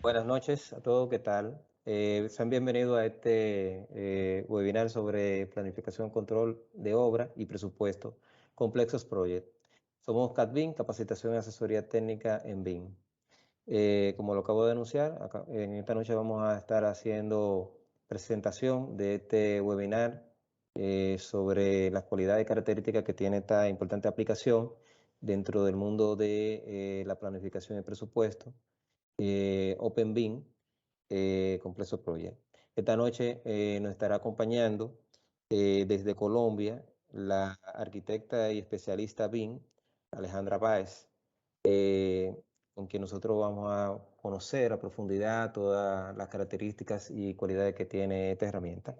Buenas noches a todos, ¿qué tal? Sean bienvenidos a este webinar sobre planificación, control de obra y presupuesto, Complexos Project. Somos CATBIM, Capacitación y Asesoría Técnica en BIM. Como lo acabo de anunciar, en esta noche vamos a estar haciendo presentación de este webinar sobre las cualidades y características que tiene esta importante aplicación dentro del mundo de la planificación y presupuesto. OpenBIM, Complejo Project. Esta noche nos estará acompañando desde Colombia la arquitecta y especialista BIM, Alejandra Báez, con quien nosotros vamos a conocer a profundidad todas las características y cualidades que tiene esta herramienta.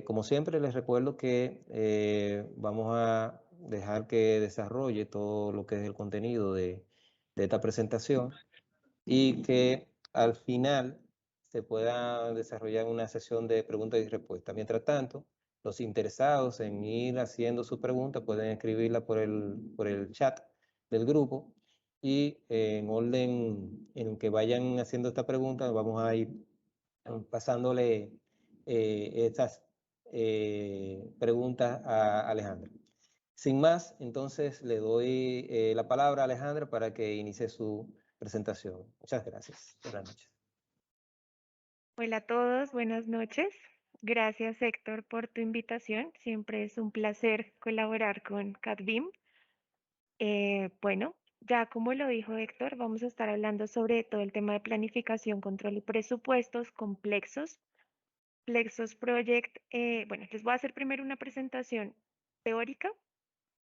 Como siempre, les recuerdo que vamos a dejar que desarrolle todo lo que es el contenido de esta presentación y que al final se pueda desarrollar una sesión de preguntas y respuestas. Mientras tanto, los interesados en ir haciendo sus preguntas pueden escribirla por el chat del grupo y en orden en que vayan haciendo esta pregunta vamos a ir pasándole estas preguntas a Alejandra. Sin más, entonces le doy la palabra a Alejandra para que inicie su presentación. Muchas gracias. Buenas noches. Hola a todos, buenas noches. Gracias Héctor por tu invitación. Siempre es un placer colaborar con CADBIM. Bueno, ya como lo dijo Héctor, vamos a estar hablando sobre todo el tema de planificación, control y presupuestos complexos. Plexos Project, bueno, les voy a hacer primero una presentación teórica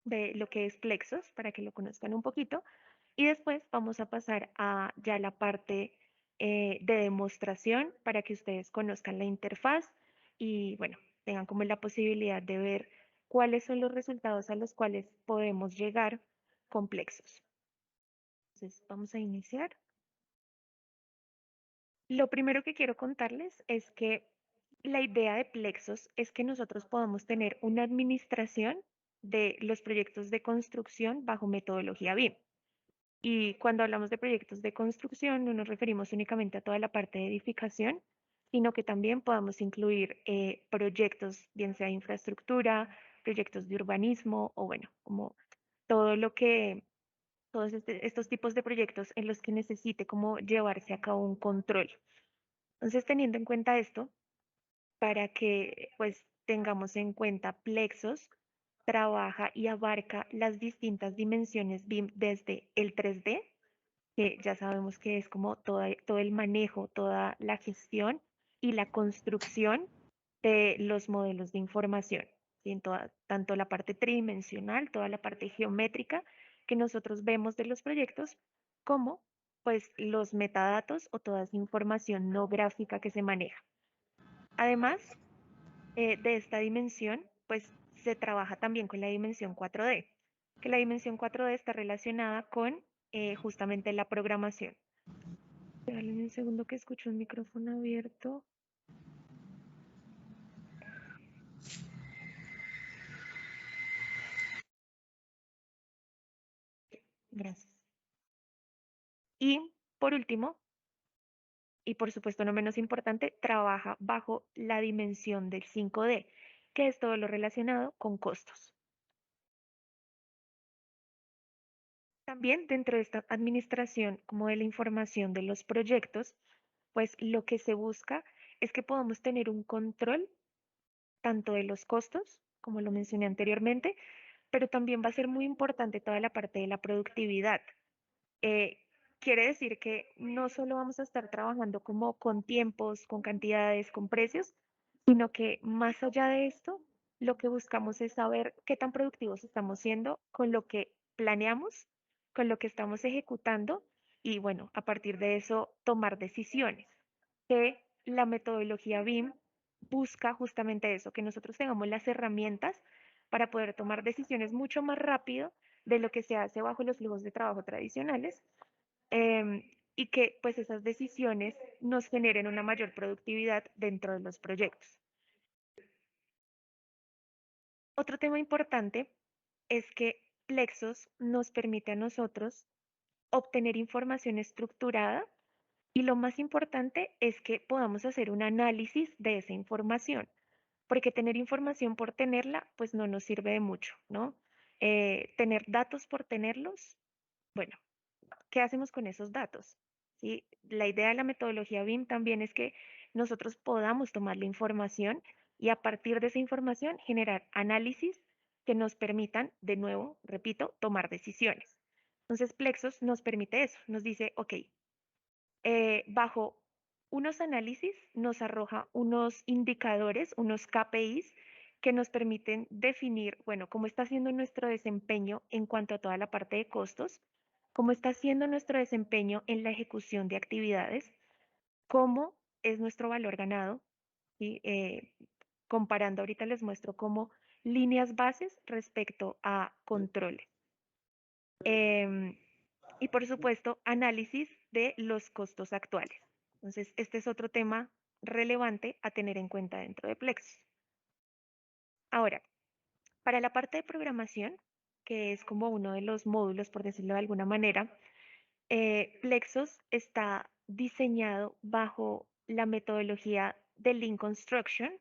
de lo que es Plexos para que lo conozcan un poquito y después vamos a pasar a ya la parte de demostración para que ustedes conozcan la interfaz y bueno, tengan como la posibilidad de ver cuáles son los resultados a los cuales podemos llegar con Plexos. Entonces, vamos a iniciar. Lo primero que quiero contarles es que la idea de Plexos es que nosotros podamos tener una administración de los proyectos de construcción bajo metodología BIM. Y cuando hablamos de proyectos de construcción, no nos referimos únicamente a toda la parte de edificación, sino que también podamos incluir proyectos, bien sea de infraestructura, proyectos de urbanismo o bueno, como todo lo que, todos estos tipos de proyectos en los que necesite como llevarse a cabo un control. Entonces, teniendo en cuenta esto, para que pues tengamos en cuenta Plexos, trabaja y abarca las distintas dimensiones BIM desde el 3D, que ya sabemos que es como todo el manejo, toda la gestión y la construcción de los modelos de información, ¿sí? Tanto la parte tridimensional, toda la parte geométrica que nosotros vemos de los proyectos, como pues los metadatos o toda esa información no gráfica que se maneja. Además de esta dimensión, pues se trabaja también con la dimensión 4D, que la dimensión 4D está relacionada con justamente la programación. Dale un segundo que escucho un micrófono abierto. Gracias. Y por último, y por supuesto no menos importante, trabaja bajo la dimensión del 5D, que es todo lo relacionado con costos. También dentro de esta administración como de la información de los proyectos, pues lo que se busca es que podamos tener un control tanto de los costos, como lo mencioné anteriormente, pero también va a ser muy importante toda la parte de la productividad. Eh, Quiere decir que no solo vamos a estar trabajando como con tiempos, con cantidades, con precios, sino que más allá de esto, lo que buscamos es saber qué tan productivos estamos siendo con lo que planeamos, con lo que estamos ejecutando y bueno, a partir de eso tomar decisiones. Que la metodología BIM busca justamente eso, que nosotros tengamos las herramientas para poder tomar decisiones mucho más rápido de lo que se hace bajo los flujos de trabajo tradicionales y que pues esas decisiones nos generen una mayor productividad dentro de los proyectos. Otro tema importante es que Plexos nos permite a nosotros obtener información estructurada Y lo más importante es que podamos hacer un análisis de esa información, porque tener información por tenerla, pues no nos sirve de mucho, ¿no? Tener datos por tenerlos, bueno, ¿qué hacemos con esos datos? ¿Sí? La idea de la metodología BIM también es que nosotros podamos tomar la información y a partir de esa información generar análisis que nos permitan, de nuevo, repito, tomar decisiones. Entonces, Plexos nos permite eso, nos dice, ok, bajo unos análisis nos arroja unos indicadores, unos KPIs que nos permiten definir, bueno, cómo está siendo nuestro desempeño en cuanto a toda la parte de costos, cómo está siendo nuestro desempeño en la ejecución de actividades, cómo es nuestro valor ganado, ¿sí? Comparando ahorita les muestro como líneas bases respecto a controles. Y por supuesto, análisis de los costos actuales. Entonces, este es otro tema relevante a tener en cuenta dentro de Plexus. Ahora, para la parte de programación, que es como uno de los módulos, por decirlo de alguna manera, Plexus está diseñado bajo la metodología de Lean Construction,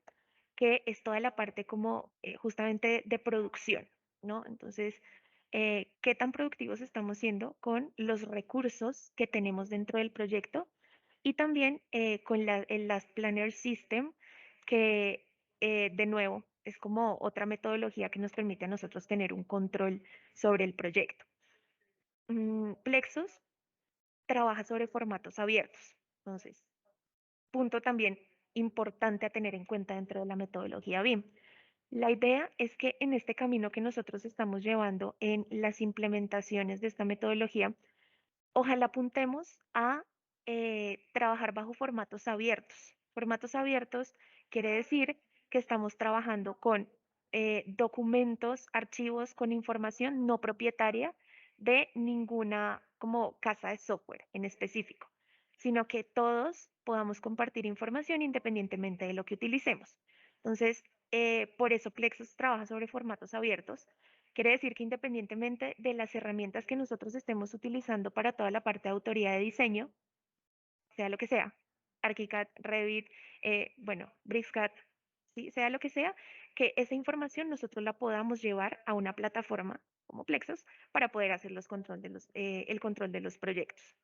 que es toda la parte como justamente de producción, ¿no? Entonces, ¿qué tan productivos estamos siendo con los recursos que tenemos dentro del proyecto? Y también con el Last Planner System, que de nuevo es como otra metodología que nos permite a nosotros tener un control sobre el proyecto. Plexus trabaja sobre formatos abiertos. Entonces, punto también importante a tener en cuenta dentro de la metodología BIM. La idea es que en este camino que nosotros estamos llevando en las implementaciones de esta metodología, ojalá apuntemos a trabajar bajo formatos abiertos. Formatos abiertos quiere decir que estamos trabajando con documentos, archivos con información no propietaria de ninguna como casa de software en específico, sino que todos podamos compartir información independientemente de lo que utilicemos. Entonces, por eso Plexus trabaja sobre formatos abiertos. Quiere decir que independientemente de las herramientas que nosotros estemos utilizando para toda la parte de autoría de diseño, sea lo que sea, ArchiCAD, Revit, bueno, BricsCAD, ¿sí? Sea lo que sea, que esa información nosotros la podamos llevar a una plataforma como Plexus para poder hacer el control de los proyectos.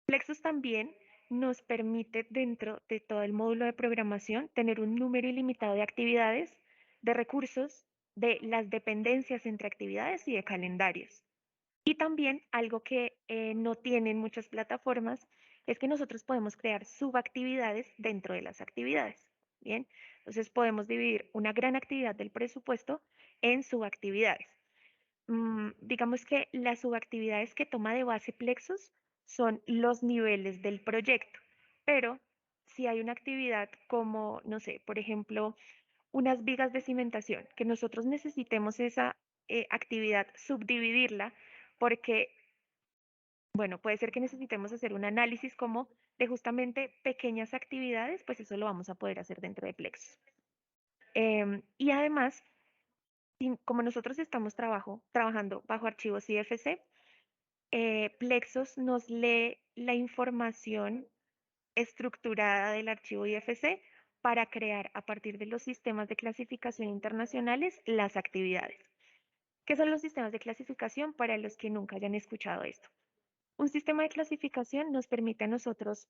Plexus también nos permite dentro de todo el módulo de programación tener un número ilimitado de actividades, de recursos, de las dependencias entre actividades y de calendarios. Y también algo que no tienen muchas plataformas es que nosotros podemos crear subactividades dentro de las actividades. Bien, entonces podemos dividir una gran actividad del presupuesto en subactividades. Digamos que las subactividades que toma de base Plexus son los niveles del proyecto, pero si hay una actividad como, no sé, por ejemplo, unas vigas de cimentación, que nosotros necesitemos esa actividad subdividirla porque, bueno, puede ser que necesitemos hacer un análisis como de justamente pequeñas actividades, pues eso lo vamos a poder hacer dentro de Plexus. Y además, como nosotros estamos trabajando bajo archivos IFC, Plexus nos lee la información estructurada del archivo IFC para crear a partir de los sistemas de clasificación internacionales las actividades. ¿Qué son los sistemas de clasificación para los que nunca hayan escuchado esto? Un sistema de clasificación nos permite a nosotros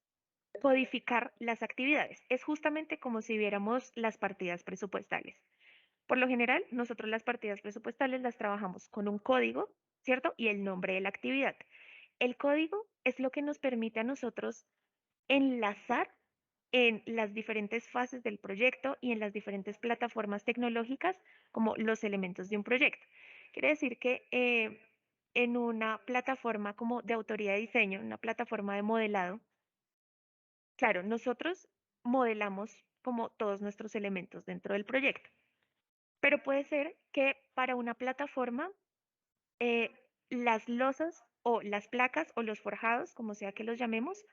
codificar las actividades. Es justamente como si viéramos las partidas presupuestales. Por lo general, nosotros las partidas presupuestales las trabajamos con un código, ¿cierto? Y el nombre de la actividad. El código es lo que nos permite a nosotros enlazar en las diferentes fases del proyecto y en las diferentes plataformas tecnológicas como los elementos de un proyecto. Quiere decir que en una plataforma como de autoría de diseño, una plataforma de modelado, claro, nosotros modelamos como todos nuestros elementos dentro del proyecto, pero puede ser que para una plataforma eh, las losas o las placas o los forjados, como sea que los llamemos,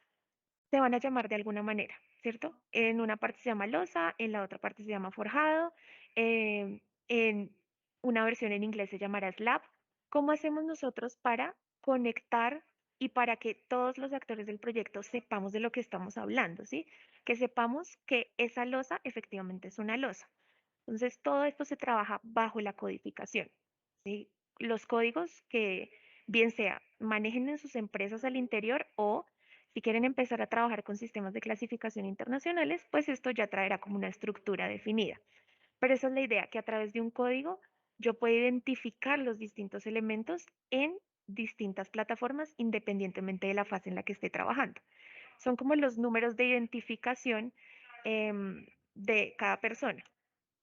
se van a llamar de alguna manera, ¿cierto? En una parte se llama losa, en la otra parte se llama forjado, en una versión en inglés se llamará slab. ¿Cómo hacemos nosotros para conectar y para que todos los actores del proyecto sepamos de lo que estamos hablando, ¿sí? Que sepamos que esa losa efectivamente es una losa. Entonces, todo esto se trabaja bajo la codificación, ¿sí? Los códigos que bien sea manejen en sus empresas al interior o si quieren empezar a trabajar con sistemas de clasificación internacionales, pues esto ya traerá como una estructura definida. Pero esa es la idea, que a través de un código yo puedo identificar los distintos elementos en distintas plataformas independientemente de la fase en la que esté trabajando. Son como los números de identificación de cada persona.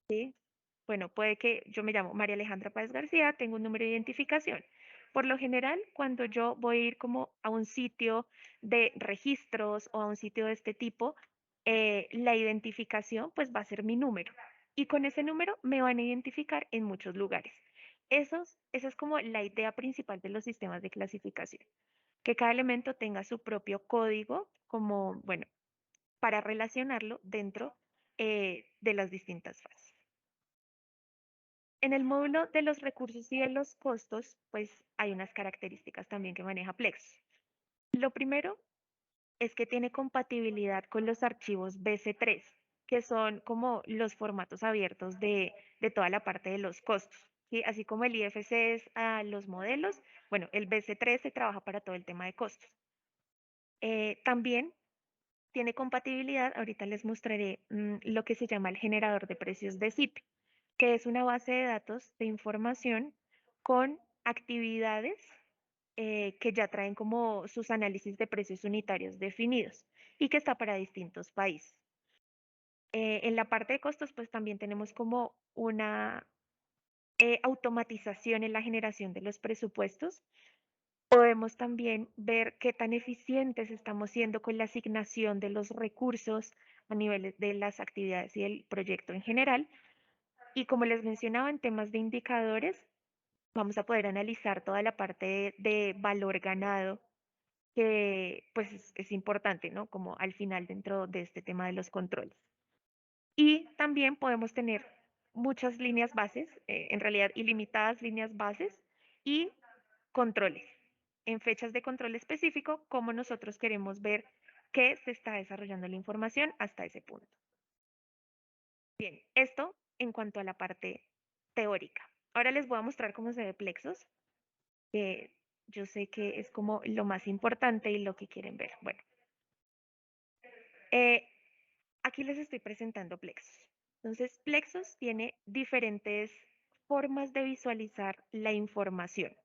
¿Sí? Bueno, puede que yo me llamo María Alejandra Páez García, tengo un número de identificación. Por lo general, cuando yo voy a ir como a un sitio de registros o a un sitio de este tipo, la identificación pues va a ser mi número. Y con ese número me van a identificar en muchos lugares. Esa es como la idea principal de los sistemas de clasificación, que cada elemento tenga su propio código como, bueno, para relacionarlo dentro de las distintas fases. En el módulo de los recursos y de los costos, pues hay unas características también que maneja Plexus. Lo primero es que tiene compatibilidad con los archivos BC3, que son como los formatos abiertos de toda la parte de los costos. ¿Sí? Así como el IFC es a los modelos, bueno, el BC3 se trabaja para todo el tema de costos. También tiene compatibilidad, ahorita les mostraré lo que se llama el generador de precios de CIP, que es una base de datos de información con actividades que ya traen como sus análisis de precios unitarios definidos y que está para distintos países. En la parte de costos, pues también tenemos como una automatización en la generación de los presupuestos. Podemos también ver qué tan eficientes estamos siendo con la asignación de los recursos a nivel de las actividades y el proyecto en general. Y como les mencionaba, en temas de indicadores, vamos a poder analizar toda la parte de valor ganado, que pues es importante, ¿no? Como al final dentro de este tema de los controles. Y también podemos tener muchas líneas bases, en realidad ilimitadas líneas bases y controles. En fechas de control específico, cómo nosotros queremos ver que se está desarrollando la información hasta ese punto. Bien, esto en cuanto a la parte teórica. Ahora les voy a mostrar cómo se ve Plexus, que yo sé que es como lo más importante y lo que quieren ver. Bueno, eh, aquí les estoy presentando Plexus. Entonces, Plexus tiene diferentes formas de visualizar la información.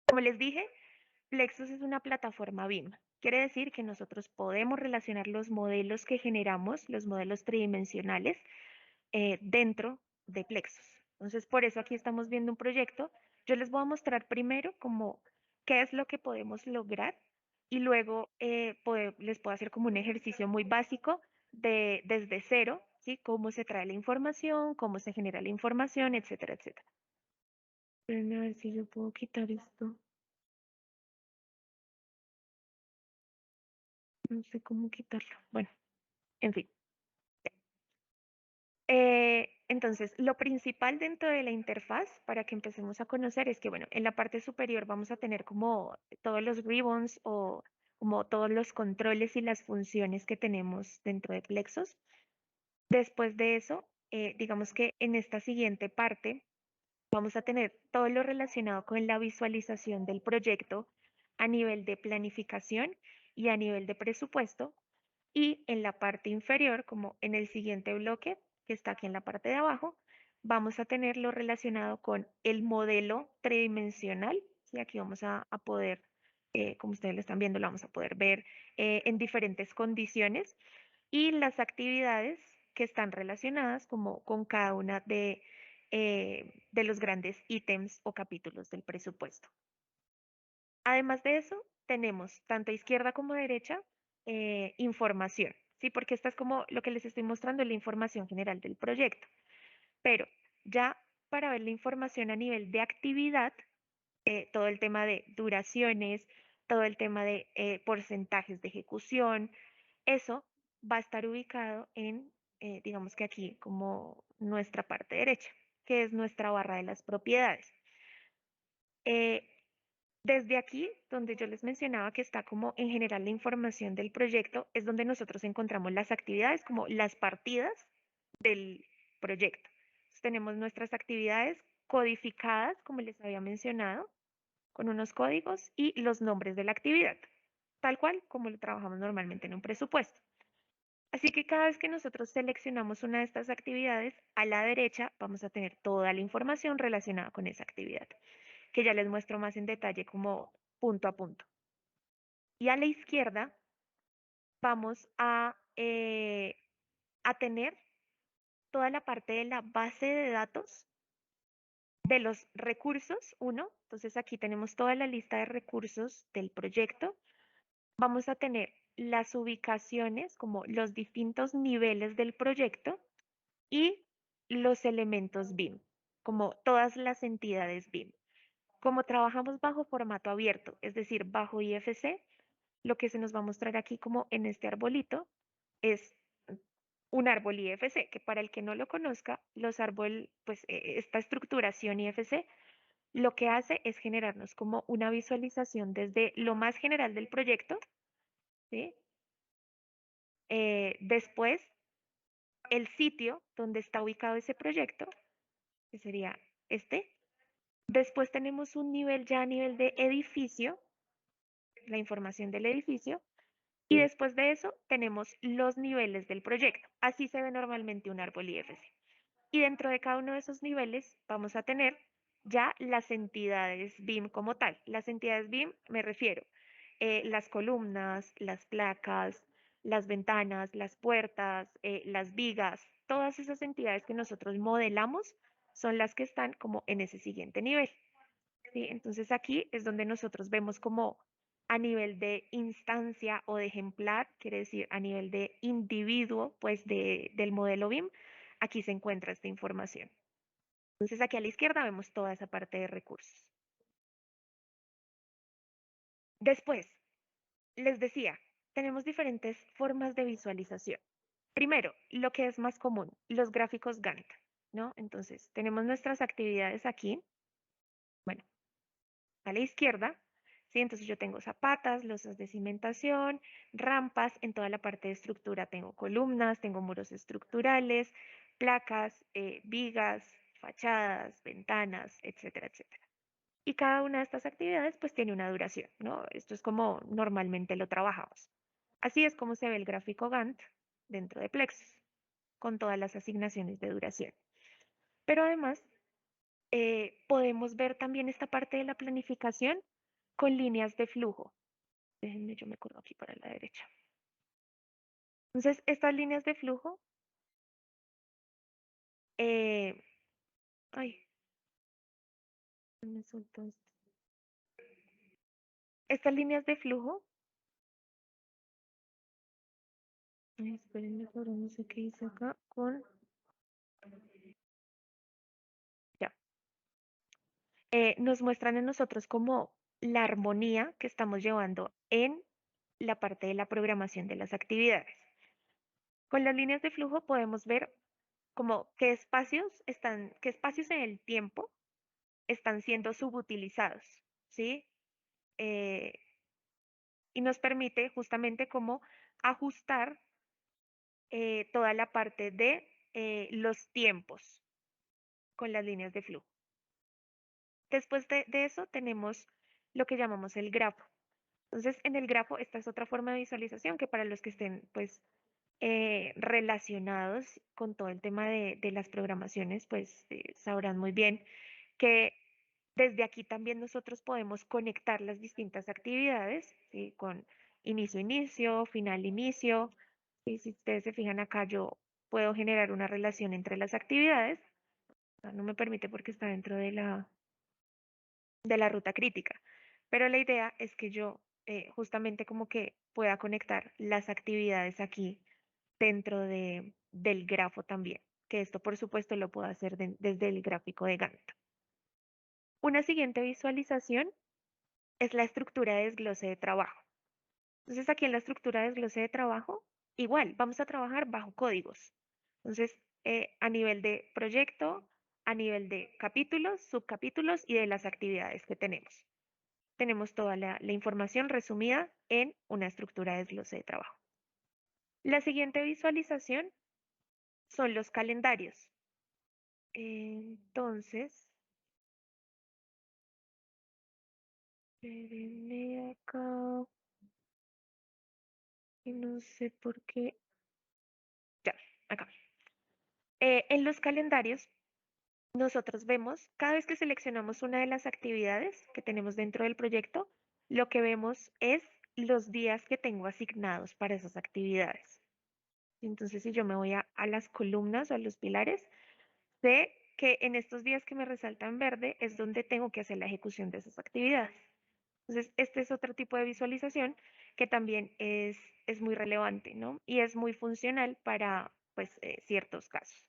Como les dije, Plexus es una plataforma BIM. Quiere decir que nosotros podemos relacionar los modelos que generamos, los modelos tridimensionales, dentro de Plexus. Entonces, por eso aquí estamos viendo un proyecto. Yo les voy a mostrar primero como qué es lo que podemos lograr y luego les puedo hacer como un ejercicio muy básico de desde cero, ¿sí? Cómo se trae la información, cómo se genera la información, etcétera, etcétera. A ver si yo puedo quitar esto. No sé cómo quitarlo. Bueno, en fin. Entonces, lo principal dentro de la interfaz para que empecemos a conocer es que, bueno, en la parte superior vamos a tener como todos los ribbons o como todos los controles y las funciones que tenemos dentro de Plexus. Después de eso, digamos que en esta siguiente parte vamos a tener todo lo relacionado con la visualización del proyecto a nivel de planificación y a nivel de presupuesto. Y en la parte inferior, como en el siguiente bloque, que está aquí en la parte de abajo, vamos a tener lo relacionado con el modelo tridimensional. Y aquí vamos a poder, como ustedes lo están viendo, lo vamos a poder ver en diferentes condiciones y las actividades que están relacionadas como con cada una de los grandes ítems o capítulos del presupuesto. Además de eso, tenemos tanto a izquierda como a derecha información, ¿sí? Porque esta es como lo que les estoy mostrando, la información general del proyecto. Pero ya para ver la información a nivel de actividad, todo el tema de duraciones, todo el tema de porcentajes de ejecución, eso va a estar ubicado en, digamos que aquí, como nuestra parte derecha, que es nuestra barra de las propiedades. Desde aquí, donde yo les mencionaba que está como en general la información del proyecto, es donde nosotros encontramos las actividades, como las partidas del proyecto. Entonces, tenemos nuestras actividades codificadas, como les había mencionado, con unos códigos y los nombres de la actividad, tal cual como lo trabajamos normalmente en un presupuesto. Así que cada vez que nosotros seleccionamos una de estas actividades, a la derecha vamos a tener toda la información relacionada con esa actividad, que ya les muestro más en detalle como punto a punto. Y a la izquierda vamos a tener toda la parte de la base de datos de los recursos, uno. Entonces aquí tenemos toda la lista de recursos del proyecto. Vamos a tener las ubicaciones, como los distintos niveles del proyecto y los elementos BIM, como todas las entidades BIM. Como trabajamos bajo formato abierto, es decir, bajo IFC, lo que se nos va a mostrar aquí como en este arbolito es un árbol IFC, que para el que no lo conozca, los árboles, pues esta estructuración IFC lo que hace es generarnos como una visualización desde lo más general del proyecto, ¿sí? Después, el sitio donde está ubicado ese proyecto, que sería este. Después tenemos un nivel ya a nivel de edificio, la información del edificio. Y después de eso tenemos los niveles del proyecto. Así se ve normalmente un árbol IFC. Y dentro de cada uno de esos niveles vamos a tener ya las entidades BIM como tal. Las entidades BIM me refiero las columnas, las placas, las ventanas, las puertas, las vigas, todas esas entidades que nosotros modelamos son las que están como en ese siguiente nivel. ¿Sí? Entonces aquí es donde nosotros vemos como a nivel de instancia o de ejemplar, quiere decir a nivel de individuo, pues del modelo BIM, aquí se encuentra esta información. Entonces aquí a la izquierda vemos toda esa parte de recursos. Después, les decía, tenemos diferentes formas de visualización. Primero, lo que es más común, los gráficos Gantt, ¿no? Entonces, tenemos nuestras actividades aquí. Bueno, a la izquierda, ¿sí? Entonces yo tengo zapatas, losas de cimentación, rampas, en toda la parte de estructura tengo columnas, tengo muros estructurales, placas, vigas, fachadas, ventanas, etcétera, etcétera. Y cada una de estas actividades pues tiene una duración, ¿no? Esto es como normalmente lo trabajamos. Así es como se ve el gráfico Gantt dentro de Plexus, con todas las asignaciones de duración. Pero además podemos ver también esta parte de la planificación con líneas de flujo. Déjenme, yo me corro aquí para la derecha. Entonces, estas líneas de flujo, eh, ay, me soltó esto. Estas líneas de flujo, ay, espérenme, ahora no sé qué hice acá con, ya, nos muestran en nosotros como la armonía que estamos llevando en la parte de la programación de las actividades. Con las líneas de flujo podemos ver como qué espacios en el tiempo están siendo subutilizados, ¿sí? Eh, y nos permite justamente como ajustar toda la parte de los tiempos con las líneas de flujo. Después de eso tenemos lo que llamamos el grafo. Entonces, en el grafo, esta es otra forma de visualización que para los que estén, pues, relacionados con todo el tema de las programaciones, pues, sabrán muy bien que desde aquí también nosotros podemos conectar las distintas actividades, ¿sí? Con inicio, inicio, final, inicio. Y si ustedes se fijan acá, yo puedo generar una relación entre las actividades. No me permite porque está dentro de la ruta crítica. Pero la idea es que yo justamente como que pueda conectar las actividades aquí dentro del grafo también, que esto por supuesto lo puedo hacer desde el gráfico de Gantt. Una siguiente visualización es la estructura de desglose de trabajo. Entonces aquí en la estructura de desglose de trabajo, igual, vamos a trabajar bajo códigos. Entonces, a nivel de proyecto, a nivel de capítulos, subcapítulos y de las actividades que tenemos. tenemos toda la información resumida en una estructura de desglose de trabajo. La siguiente visualización son los calendarios. Entonces, espérenme acá, y no sé por qué. Ya, acá. En los calendarios, nosotros vemos, cada vez que seleccionamos una de las actividades que tenemos dentro del proyecto, lo que vemos es los días que tengo asignados para esas actividades. Entonces, si yo me voy a las columnas o a los pilares, sé que en estos días que me resaltan verde es donde tengo que hacer la ejecución de esas actividades. Entonces, este es otro tipo de visualización que también es muy relevante, ¿no? Y es muy funcional para, pues, ciertos casos.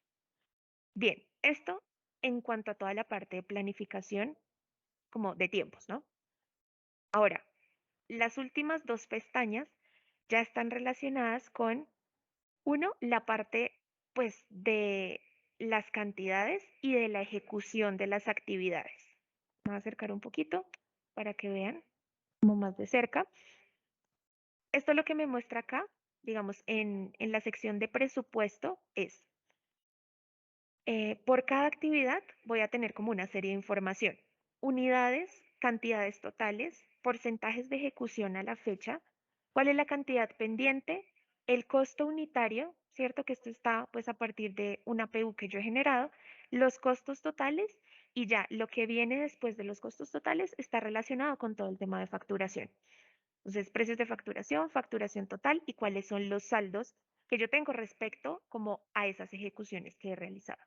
Bien, esto en cuanto a toda la parte de planificación, como de tiempos, ¿no? Ahora, las últimas dos pestañas ya están relacionadas con, uno, la parte, pues, de las cantidades y de la ejecución de las actividades. Me voy a acercar un poquito para que vean como más de cerca. Esto lo que me muestra acá, digamos, en la sección de presupuesto es, por cada actividad voy a tener como una serie de información. Unidades, cantidades totales, porcentajes de ejecución a la fecha, cuál es la cantidad pendiente, el costo unitario, ¿cierto? Que esto está pues a partir de una PU que yo he generado, los costos totales y ya lo que viene después de los costos totales está relacionado con todo el tema de facturación. Entonces, precios de facturación, facturación total y cuáles son los saldos que yo tengo respecto como a esas ejecuciones que he realizado.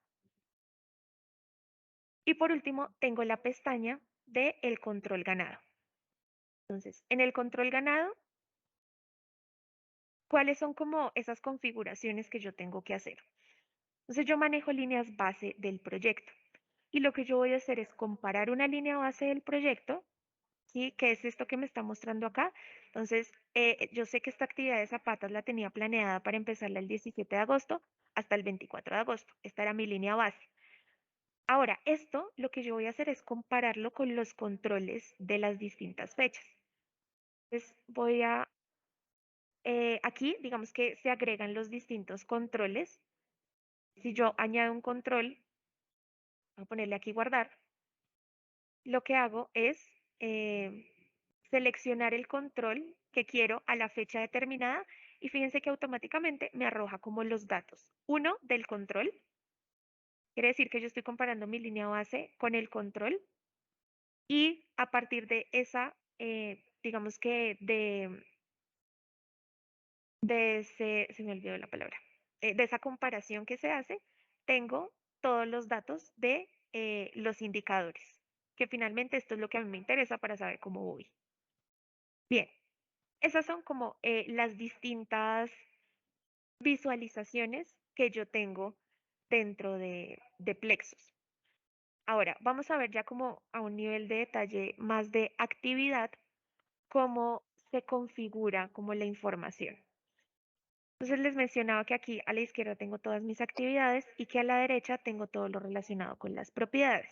Y por último, tengo la pestaña de el control ganado. Entonces, en el control ganado, ¿cuáles son como esas configuraciones que yo tengo que hacer? Entonces, yo manejo líneas base del proyecto. Y lo que yo voy a hacer es comparar una línea base del proyecto, ¿sí? Que es esto que me está mostrando acá. Entonces, yo sé que esta actividad de zapatos la tenía planeada para empezarla el 17 de agosto hasta el 24 de agosto. Esta era mi línea base. Ahora, esto lo que yo voy a hacer es compararlo con los controles de las distintas fechas. Entonces, aquí, digamos que se agregan los distintos controles. Si yo añado un control, voy a ponerle aquí guardar, lo que hago es eh, seleccionar el control que quiero a la fecha determinada y fíjense que automáticamente me arroja como los datos. Uno del control, quiere decir que yo estoy comparando mi línea base con el control y a partir de esa, digamos que de ese, se me olvidó la palabra, de esa comparación que se hace, tengo todos los datos de los indicadores, que finalmente esto es lo que a mí me interesa para saber cómo voy. Bien, esas son como las distintas visualizaciones que yo tengo dentro de Plexus. Ahora, vamos a ver ya como a un nivel de detalle más de actividad, cómo se configura como la información. Entonces les mencionaba que aquí a la izquierda tengo todas mis actividades y que a la derecha tengo todo lo relacionado con las propiedades.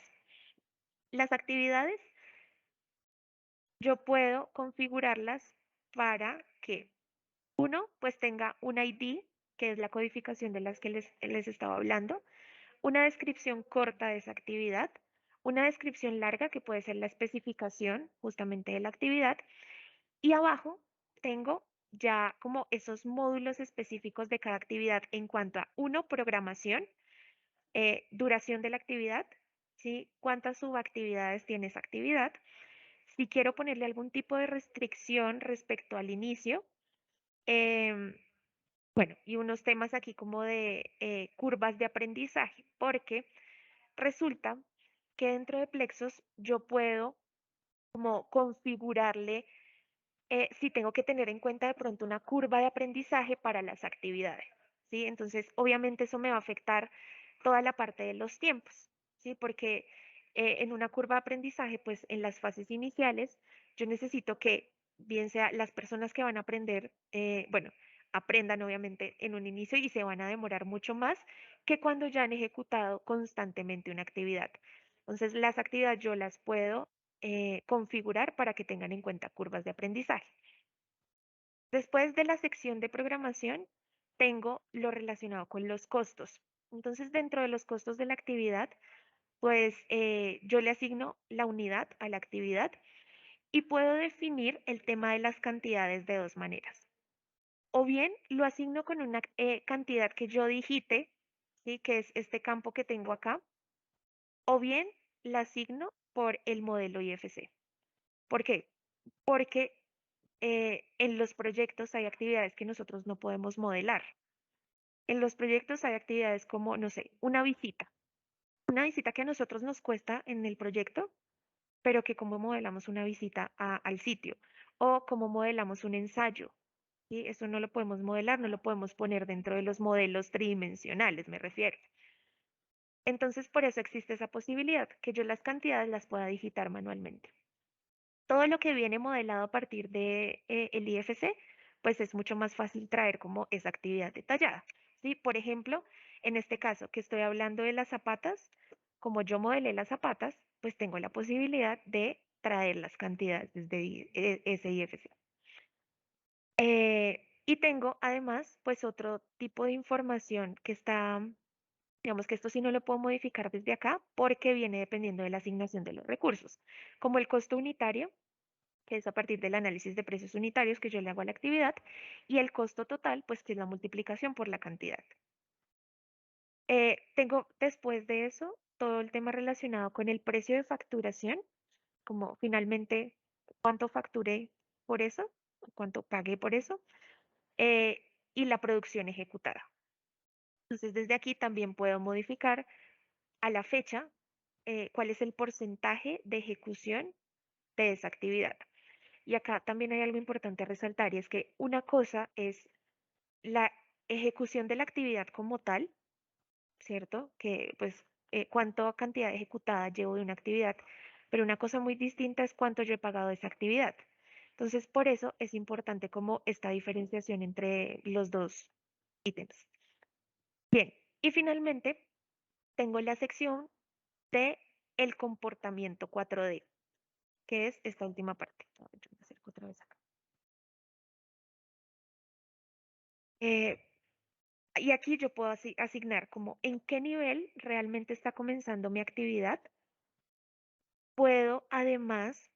Las actividades yo puedo configurarlas para que uno pues tenga un ID, que es la codificación de las que les estaba hablando, una descripción corta de esa actividad, una descripción larga que puede ser la especificación justamente de la actividad y abajo tengo ya como esos módulos específicos de cada actividad en cuanto a, uno, programación, duración de la actividad, ¿sí? ¿Cuántas subactividades tiene esa actividad? Si quiero ponerle algún tipo de restricción respecto al inicio, em, bueno, y unos temas aquí como de curvas de aprendizaje, porque resulta que dentro de Plexos yo puedo como configurarle si tengo que tener en cuenta de pronto una curva de aprendizaje para las actividades, ¿sí? Entonces, obviamente eso me va a afectar toda la parte de los tiempos, ¿sí? Porque en una curva de aprendizaje, pues en las fases iniciales, yo necesito que, bien sea las personas que van a aprender, bueno, aprendan obviamente en un inicio y se van a demorar mucho más que cuando ya han ejecutado constantemente una actividad. Entonces, las actividades yo las puedo configurar para que tengan en cuenta curvas de aprendizaje. Después de la sección de programación, tengo lo relacionado con los costos. Entonces, dentro de los costos de la actividad, pues yo le asigno la unidad a la actividad y puedo definir el tema de las cantidades de dos maneras. O bien lo asigno con una cantidad que yo digite, ¿sí? Que es este campo que tengo acá, o bien la asigno por el modelo IFC. ¿Por qué? Porque en los proyectos hay actividades que nosotros no podemos modelar. En los proyectos hay actividades como, no sé, una visita. Una visita que a nosotros nos cuesta en el proyecto, pero que como modelamos una visita al sitio o como modelamos un ensayo. ¿Sí? Eso no lo podemos modelar, no lo podemos poner dentro de los modelos tridimensionales, me refiero. Entonces, por eso existe esa posibilidad, que yo las cantidades las pueda digitar manualmente. Todo lo que viene modelado a partir de el IFC, pues es mucho más fácil traer como esa actividad detallada. ¿Sí? Por ejemplo, en este caso que estoy hablando de las zapatas, como yo modelé las zapatas, pues tengo la posibilidad de traer las cantidades desde ese IFC. Y tengo además, pues otro tipo de información que está, digamos que esto sí no lo puedo modificar desde acá porque viene dependiendo de la asignación de los recursos, como el costo unitario, que es a partir del análisis de precios unitarios que yo le hago a la actividad, y el costo total, pues que es la multiplicación por la cantidad. Tengo después de eso todo el tema relacionado con el precio de facturación, como finalmente cuánto facturé por eso, cuánto pagué por eso, y la producción ejecutada. Entonces, desde aquí también puedo modificar a la fecha cuál es el porcentaje de ejecución de esa actividad. Y acá también hay algo importante a resaltar y es que una cosa es la ejecución de la actividad como tal, ¿cierto? Que pues cuánta cantidad ejecutada llevo de una actividad, pero una cosa muy distinta es cuánto yo he pagado de esa actividad. Entonces, por eso es importante como esta diferenciación entre los dos ítems. Bien, y finalmente tengo la sección de el comportamiento 4D, que es esta última parte. A ver, yo me acerco otra vez acá. Eh, y aquí yo puedo asignar como en qué nivel realmente está comenzando mi actividad. Puedo además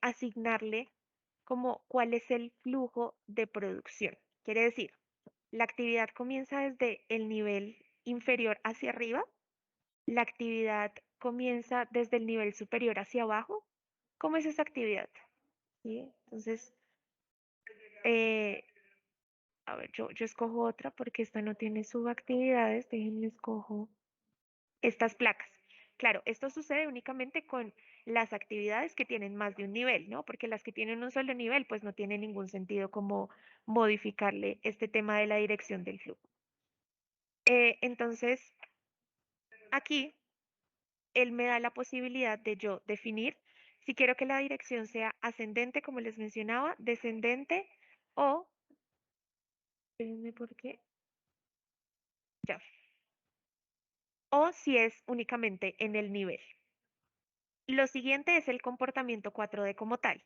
asignarle como cuál es el flujo de producción. Quiere decir, la actividad comienza desde el nivel inferior hacia arriba, la actividad comienza desde el nivel superior hacia abajo. ¿Cómo es esa actividad? ¿Sí? Entonces, eh, a ver, yo escojo otra porque esta no tiene subactividades. Déjenme escojo estas placas. Claro, esto sucede únicamente con las actividades que tienen más de un nivel, ¿no? Porque las que tienen un solo nivel, pues no tiene ningún sentido como modificarle este tema de la dirección del flujo. Entonces, aquí él me da la posibilidad de yo definir si quiero que la dirección sea ascendente, como les mencionaba, descendente o, espérenme porque, ya, o si es únicamente en el nivel. Lo siguiente es el comportamiento 4D como tal,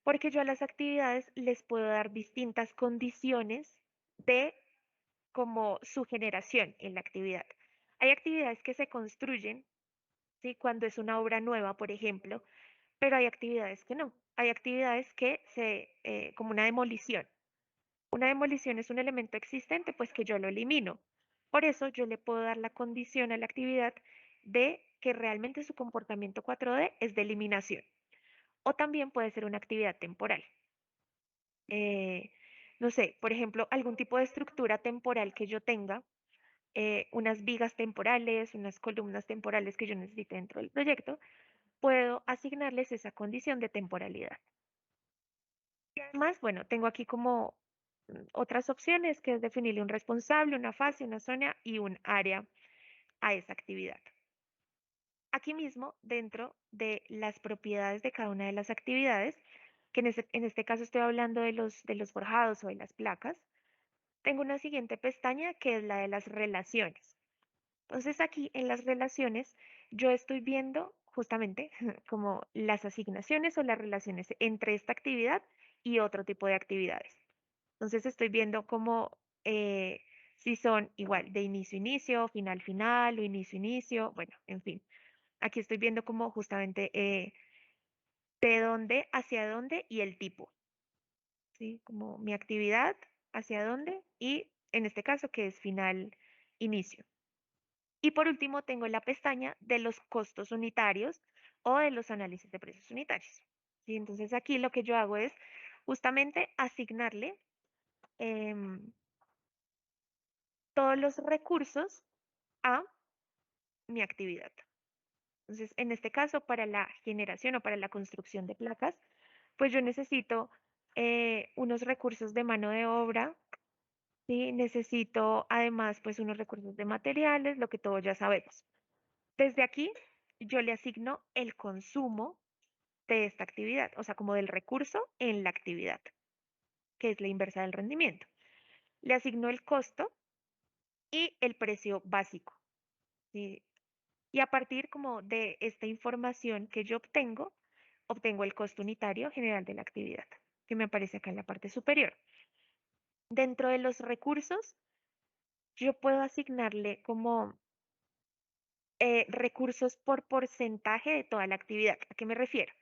porque yo a las actividades les puedo dar distintas condiciones de como su generación en la actividad. Hay actividades que se construyen, ¿sí? Cuando es una obra nueva, por ejemplo, pero hay actividades que no. Hay actividades que como una demolición. Una demolición es un elemento existente, pues que yo lo elimino. Por eso yo le puedo dar la condición a la actividad de que realmente su comportamiento 4D es de eliminación. O también puede ser una actividad temporal. No sé, por ejemplo, algún tipo de estructura temporal que yo tenga, unas vigas temporales, unas columnas temporales que yo necesite dentro del proyecto, puedo asignarles esa condición de temporalidad. Y además, bueno, tengo aquí como otras opciones, que es definirle un responsable, una fase, una zona y un área a esa actividad. Aquí mismo, dentro de las propiedades de cada una de las actividades, que en este caso estoy hablando de los forjados o de las placas, tengo una siguiente pestaña que es la de las relaciones. Entonces aquí en las relaciones yo estoy viendo justamente como las asignaciones o las relaciones entre esta actividad y otro tipo de actividades. Entonces estoy viendo como si son igual de inicio-inicio, final-final o inicio-inicio, bueno, en fin. Aquí estoy viendo como justamente de dónde hacia dónde y el tipo, ¿sí? Como mi actividad hacia dónde y en este caso que es final-inicio. Y por último tengo la pestaña de los costos unitarios o de los análisis de precios unitarios. ¿Sí? Entonces aquí lo que yo hago es justamente asignarle todos los recursos a mi actividad. Entonces, en este caso, para la generación o para la construcción de placas, pues yo necesito unos recursos de mano de obra, ¿sí? Necesito además pues unos recursos de materiales, lo que todos ya sabemos. Desde aquí, yo le asigno el consumo de esta actividad, o sea, como del recurso en la actividad, que es la inversa del rendimiento. Le asigno el costo y el precio básico, ¿sí? Y a partir como de esta información que yo obtengo, obtengo el costo unitario general de la actividad, que me aparece acá en la parte superior. Dentro de los recursos, yo puedo asignarle como recursos por porcentaje de toda la actividad. ¿A qué me refiero?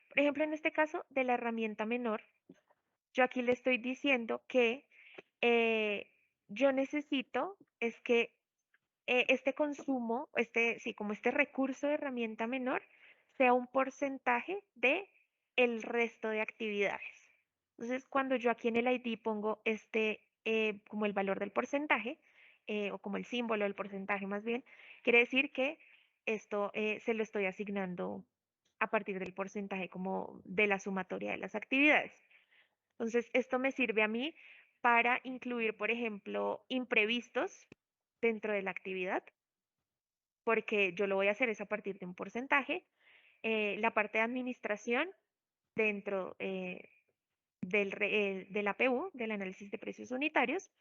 Por ejemplo, en este caso de la herramienta menor, yo aquí le estoy diciendo que eh, yo necesito es que este consumo, sí, como este recurso de herramienta menor, sea un porcentaje de el resto de actividades. Entonces, cuando yo aquí en el ID pongo como el valor del porcentaje, o como el símbolo del porcentaje más bien, quiere decir que esto se lo estoy asignando a partir del porcentaje como de la sumatoria de las actividades. Entonces, esto me sirve a mí para incluir, por ejemplo, imprevistos dentro de la actividad, porque yo lo voy a hacer es a partir de un porcentaje. La parte de administración dentro del APU, del análisis de precios unitarios,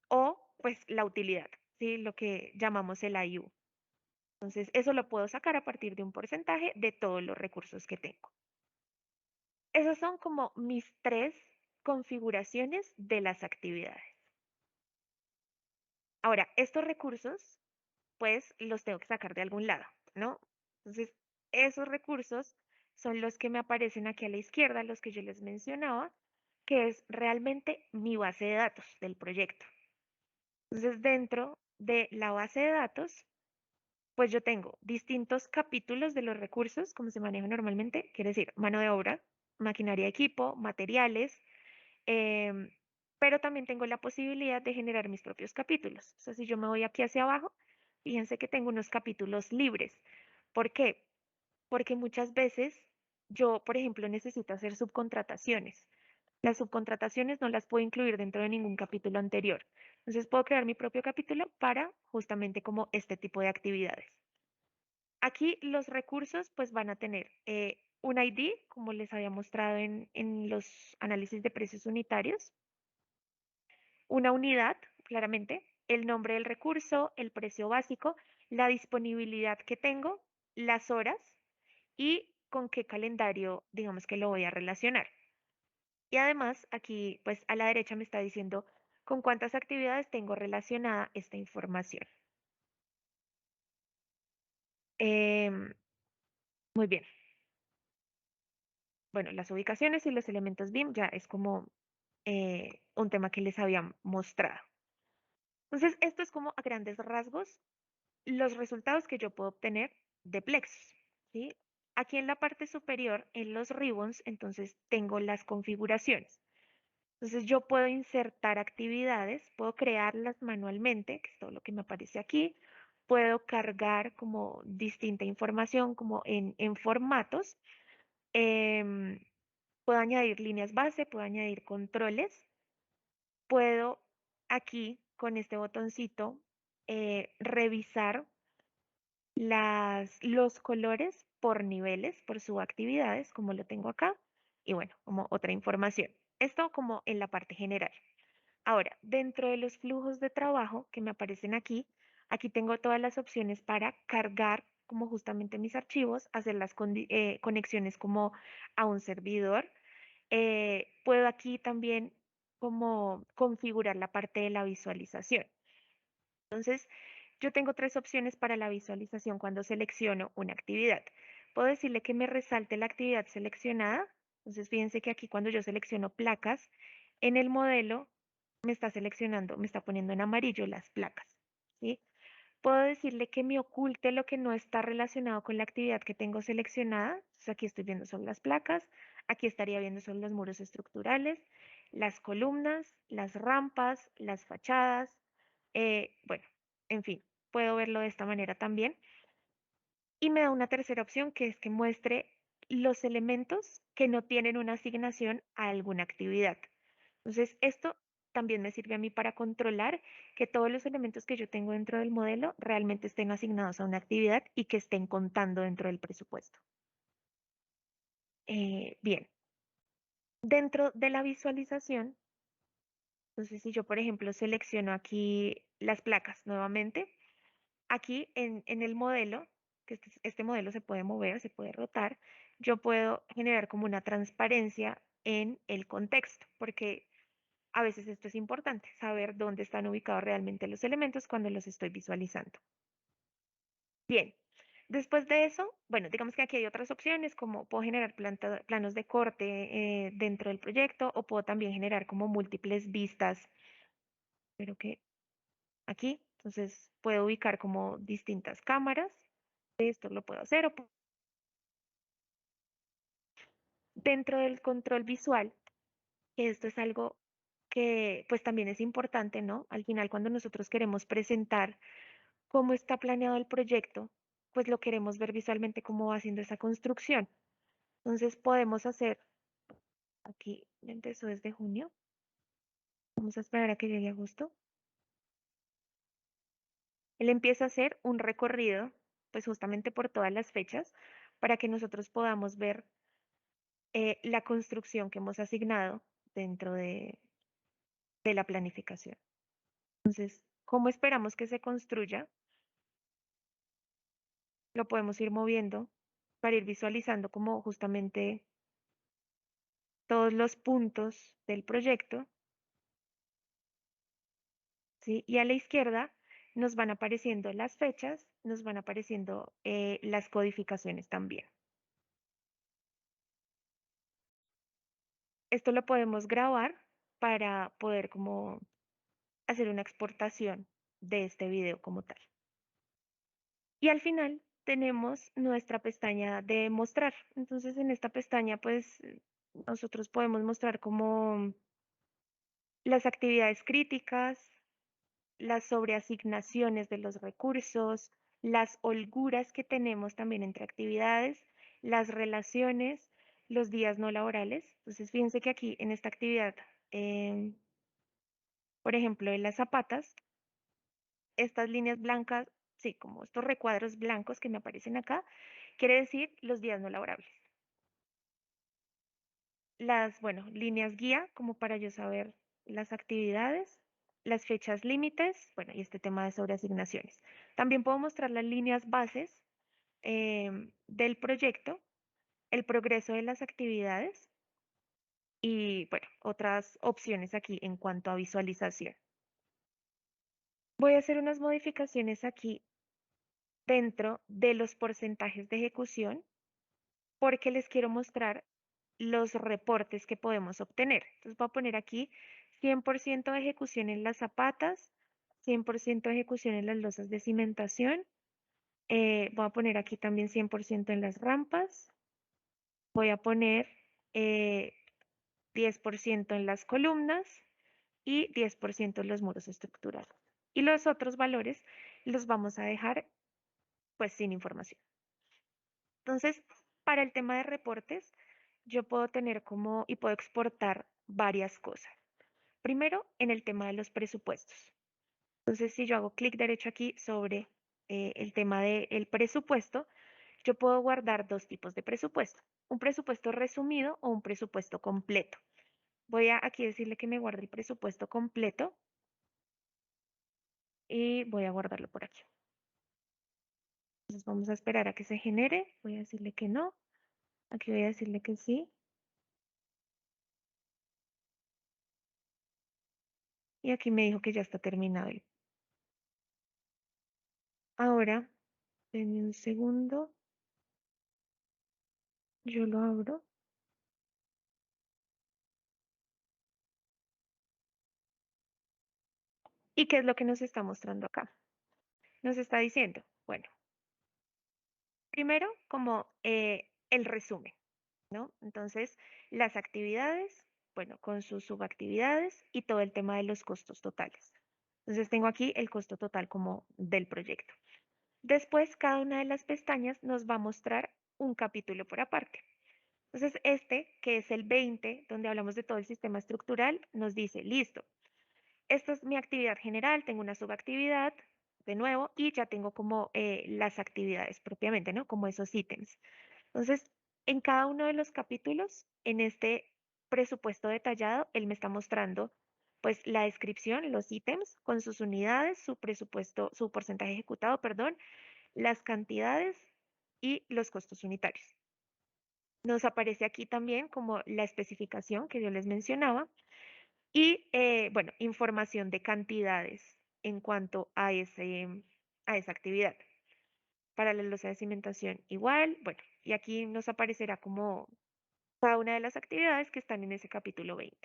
o pues la utilidad, ¿sí? Lo que llamamos el IU. Entonces, eso lo puedo sacar a partir de un porcentaje de todos los recursos que tengo. Esas son como mis tres configuraciones de las actividades. Ahora, estos recursos, pues los tengo que sacar de algún lado, ¿no? Entonces, esos recursos son los que me aparecen aquí a la izquierda, los que yo les mencionaba, que es realmente mi base de datos del proyecto. Entonces, dentro de la base de datos, pues yo tengo distintos capítulos de los recursos, como se maneja normalmente, quiere decir mano de obra, maquinaria, equipo, materiales, em, pero también tengo la posibilidad de generar mis propios capítulos. O sea, si yo me voy aquí hacia abajo, fíjense que tengo unos capítulos libres. ¿Por qué? Porque muchas veces yo, por ejemplo, necesito hacer subcontrataciones. Las subcontrataciones no las puedo incluir dentro de ningún capítulo anterior. Entonces puedo crear mi propio capítulo para justamente como este tipo de actividades. Aquí los recursos pues van a tener un ID, como les había mostrado en los análisis de precios unitarios, una unidad, claramente, el nombre del recurso, el precio básico, la disponibilidad que tengo, las horas y con qué calendario, digamos que lo voy a relacionar. Y además, aquí, pues a la derecha me está diciendo con cuántas actividades tengo relacionada esta información. Em, muy bien. Bueno, las ubicaciones y los elementos BIM ya es como un tema que les había mostrado. Entonces, esto es como a grandes rasgos los resultados que yo puedo obtener de Plexus, ¿sí? Aquí en la parte superior, en los ribbons, entonces tengo las configuraciones. Entonces yo puedo insertar actividades, puedo crearlas manualmente, que es todo lo que me aparece aquí. Puedo cargar como distinta información, como en formatos. Em, Puedo añadir líneas base, puedo añadir controles. Puedo aquí, con este botoncito, revisar los colores por niveles, por subactividades, como lo tengo acá, y bueno, como otra información. Esto como en la parte general. Ahora, dentro de los flujos de trabajo que me aparecen aquí, aquí tengo todas las opciones para cargar como justamente mis archivos, hacer las conexiones como a un servidor. Puedo aquí también como configurar la parte de la visualización. Entonces, yo tengo tres opciones para la visualización cuando selecciono una actividad. Puedo decirle que me resalte la actividad seleccionada. Entonces, fíjense que aquí cuando yo selecciono placas, en el modelo me está seleccionando, me está poniendo en amarillo las placas, ¿sí? Puedo decirle que me oculte lo que no está relacionado con la actividad que tengo seleccionada. Entonces, aquí estoy viendo son las placas, aquí estaría viendo son los muros estructurales, las columnas, las rampas, las fachadas, bueno, en fin, puedo verlo de esta manera también. Y me da una tercera opción que es que muestre los elementos que no tienen una asignación a alguna actividad. Entonces, esto también me sirve a mí para controlar que todos los elementos que yo tengo dentro del modelo realmente estén asignados a una actividad y que estén contando dentro del presupuesto. Bien, dentro de la visualización, entonces si yo, por ejemplo, selecciono aquí las placas nuevamente, aquí en el modelo, que este modelo se puede mover, se puede rotar, yo puedo generar como una transparencia en el contexto, porque a veces esto es importante, saber dónde están ubicados realmente los elementos cuando los estoy visualizando. Bien, después de eso, bueno, digamos que aquí hay otras opciones, como puedo generar planos de corte dentro del proyecto o puedo también generar como múltiples vistas, pero que aquí, entonces puedo ubicar como distintas cámaras. Esto lo puedo hacer dentro del control visual, que esto es algo que pues también es importante, ¿no? Al final, cuando nosotros queremos presentar cómo está planeado el proyecto, pues lo queremos ver visualmente cómo va haciendo esa construcción. Entonces podemos hacer, aquí empezó desde junio, vamos a esperar a que llegue agosto. Él empieza a hacer un recorrido, pues justamente por todas las fechas, para que nosotros podamos ver la construcción que hemos asignado dentro de la planificación. Entonces, ¿cómo esperamos que se construya? Lo podemos ir moviendo para ir visualizando como justamente todos los puntos del proyecto, ¿sí? Y a la izquierda nos van apareciendo las fechas, nos van apareciendo las codificaciones también. Esto lo podemos grabar para poder como hacer una exportación de este video como tal. Y al final tenemos nuestra pestaña de mostrar. Entonces en esta pestaña pues nosotros podemos mostrar como las actividades críticas, las sobreasignaciones de los recursos, las holguras que tenemos también entre actividades, las relaciones, los días no laborales. Entonces, fíjense que aquí en esta actividad, por ejemplo, en las zapatas, estas líneas blancas, sí, como estos recuadros blancos que me aparecen acá, quiere decir los días no laborables. Las, bueno, líneas guía, como para yo saber las actividades, las fechas límites, bueno, y este tema de sobreasignaciones. También puedo mostrar las líneas bases del proyecto, el progreso de las actividades y, bueno, otras opciones aquí en cuanto a visualización. Voy a hacer unas modificaciones aquí dentro de los porcentajes de ejecución porque les quiero mostrar los reportes que podemos obtener. Entonces voy a poner aquí 100% de ejecución en las zapatas, 100% de ejecución en las losas de cimentación. Voy a poner aquí también 100% en las rampas. Voy a poner 10% en las columnas y 10% en los muros estructurales. Y los otros valores los vamos a dejar pues sin información. Entonces, para el tema de reportes, yo puedo tener como y puedo exportar varias cosas. Primero, en el tema de los presupuestos. Entonces, si yo hago clic derecho aquí sobre el tema del presupuesto, yo puedo guardar dos tipos de presupuesto. Un presupuesto resumido o un presupuesto completo. Voy a aquí decirle que me guarde el presupuesto completo y voy a guardarlo por aquí. Entonces vamos a esperar a que se genere. Voy a decirle que no. Aquí voy a decirle que sí. Y aquí me dijo que ya está terminado. Ahora, denme un segundo. Yo lo abro. ¿Y qué es lo que nos está mostrando acá? Nos está diciendo, bueno, primero como el resumen, ¿no? Entonces, las actividades, bueno, con sus subactividades y todo el tema de los costos totales. Entonces, tengo aquí el costo total como del proyecto. Después, cada una de las pestañas nos va a mostrar un capítulo por aparte. Entonces, este, que es el 20, donde hablamos de todo el sistema estructural, nos dice, listo, esta es mi actividad general, tengo una subactividad, de nuevo, y ya tengo como las actividades propiamente, ¿no? Como esos ítems. Entonces, en cada uno de los capítulos, en este presupuesto detallado, él me está mostrando pues la descripción, los ítems con sus unidades, su presupuesto, su porcentaje ejecutado, perdón, las cantidades y los costos unitarios. Nos aparece aquí también como la especificación que yo les mencionaba y, bueno, información de cantidades en cuanto a esa actividad. Para la losa de cimentación igual, bueno, y aquí nos aparecerá como cada una de las actividades que están en ese capítulo 20.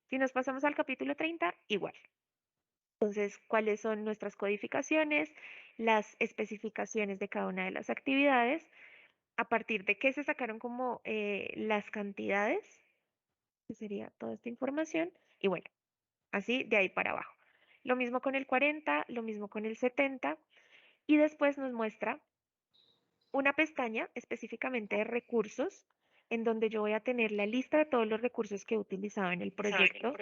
Si nos pasamos al capítulo 30, igual. Entonces, ¿cuáles son nuestras codificaciones? Las especificaciones de cada una de las actividades, a partir de qué se sacaron como las cantidades, que sería toda esta información, y bueno, así de ahí para abajo. Lo mismo con el 40, lo mismo con el 70, y después nos muestra una pestaña específicamente de recursos, en donde yo voy a tener la lista de todos los recursos que he utilizado en el proyecto.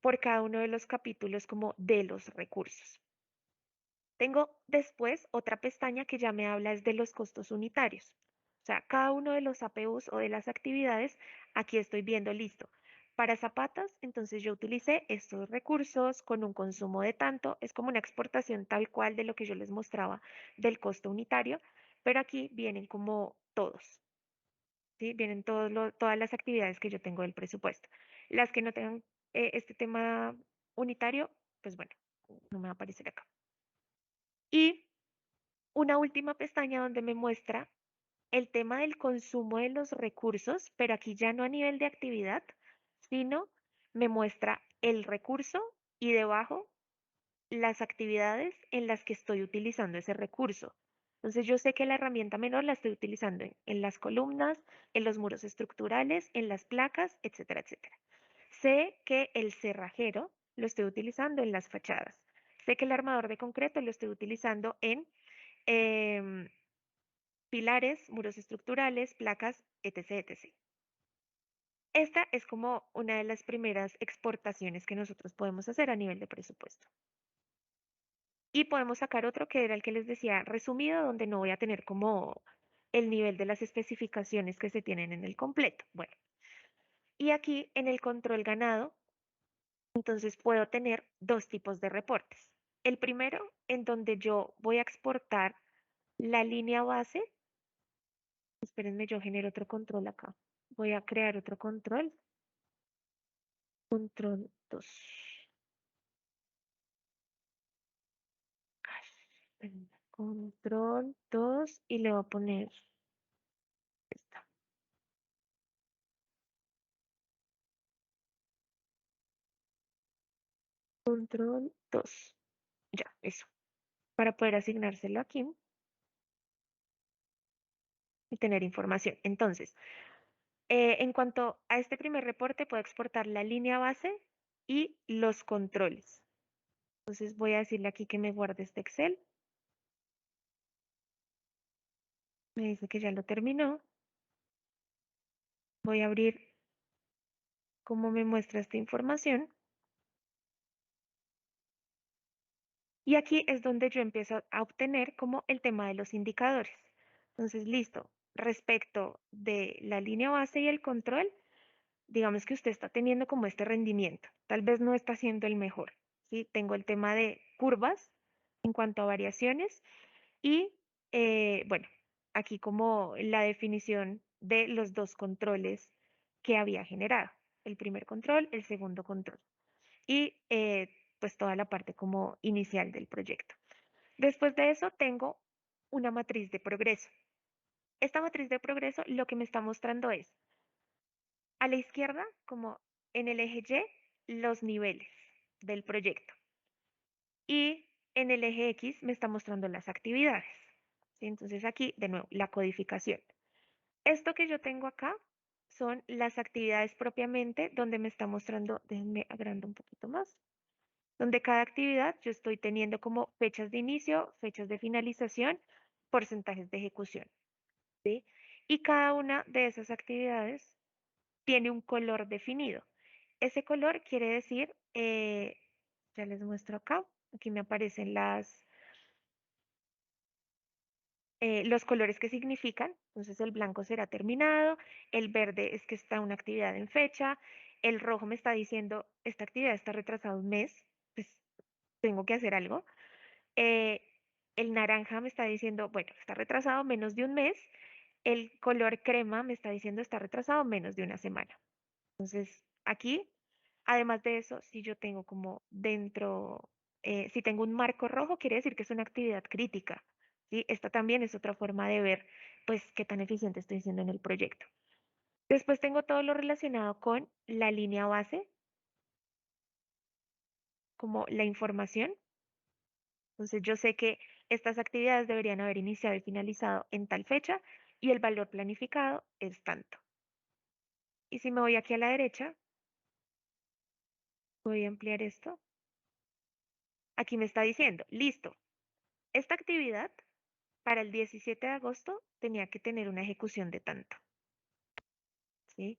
Por cada uno de los capítulos como de los recursos. Tengo después otra pestaña que ya me habla es de los costos unitarios. O sea, cada uno de los APUs o de las actividades, aquí estoy viendo listo. Para zapatas, entonces yo utilicé estos recursos con un consumo de tanto. Es como una exportación tal cual de lo que yo les mostraba del costo unitario, pero aquí vienen como todos. ¿Sí? Vienen todas las actividades que yo tengo del presupuesto. Las que no tengan este tema unitario, pues bueno, no me va a aparecer acá. Y una última pestaña donde me muestra el tema del consumo de los recursos, pero aquí ya no a nivel de actividad, sino me muestra el recurso y debajo las actividades en las que estoy utilizando ese recurso. Entonces yo sé que la herramienta menor la estoy utilizando en las columnas, en los muros estructurales, en las placas, etcétera, etcétera. Sé que el cerrajero lo estoy utilizando en las fachadas. Sé que el armador de concreto lo estoy utilizando en em, pilares, muros estructurales, placas, etc, etc. Esta es como una de las primeras exportaciones que nosotros podemos hacer a nivel de presupuesto. Y podemos sacar otro que era el que les decía resumido, donde no voy a tener como el nivel de las especificaciones que se tienen en el completo. Bueno, y aquí en el control ganado, entonces puedo tener dos tipos de reportes. El primero, en donde yo voy a exportar la línea base. Espérenme, yo genero otro control acá. Voy a crear otro control. Control 2. Control 2 y le voy a poner esta. Control 2. Ya, eso. Para poder asignárselo aquí y tener información. Entonces, en cuanto a este primer reporte, puedo exportar la línea base y los controles. Entonces voy a decirle aquí que me guarde este Excel. Me dice que ya lo terminó. Voy a abrir cómo me muestra esta información. Y aquí es donde yo empiezo a obtener como el tema de los indicadores. Entonces, listo. Respecto de la línea base y el control, digamos que usted está teniendo como este rendimiento, tal vez no está siendo el mejor, ¿sí? Tengo el tema de curvas en cuanto a variaciones y, bueno, aquí como la definición de los dos controles que había generado, el primer control, el segundo control y pues toda la parte como inicial del proyecto. Después de eso tengo una matriz de progreso. Esta matriz de progreso lo que me está mostrando es a la izquierda, como en el eje Y, los niveles del proyecto. Y en el eje X me está mostrando las actividades. ¿Sí? Entonces aquí, de nuevo, la codificación. Esto que yo tengo acá son las actividades propiamente donde me está mostrando, déjenme agrandar un poquito más, donde cada actividad yo estoy teniendo como fechas de inicio, fechas de finalización, porcentajes de ejecución. ¿Sí? Y cada una de esas actividades tiene un color definido. Ese color quiere decir, ya les muestro acá, aquí me aparecen los colores que significan. Entonces el blanco será terminado, el verde es que está una actividad en fecha, el rojo me está diciendo, esta actividad está retrasada un mes, pues tengo que hacer algo. Eh, el naranja me está diciendo, bueno, está retrasado menos de un mes. El color crema me está diciendo, está retrasado menos de una semana. Entonces, aquí, además de eso, si yo tengo como dentro, si tengo un marco rojo, quiere decir que es una actividad crítica. ¿Sí? Esta también es otra forma de ver, pues, qué tan eficiente estoy siendo en el proyecto. Después tengo todo lo relacionado con la línea base, como la información. Entonces, yo sé que estas actividades deberían haber iniciado y finalizado en tal fecha y el valor planificado es tanto. Y si me voy aquí a la derecha, voy a ampliar esto. Aquí me está diciendo, listo, esta actividad para el 17 de agosto tenía que tener una ejecución de tanto, ¿sí?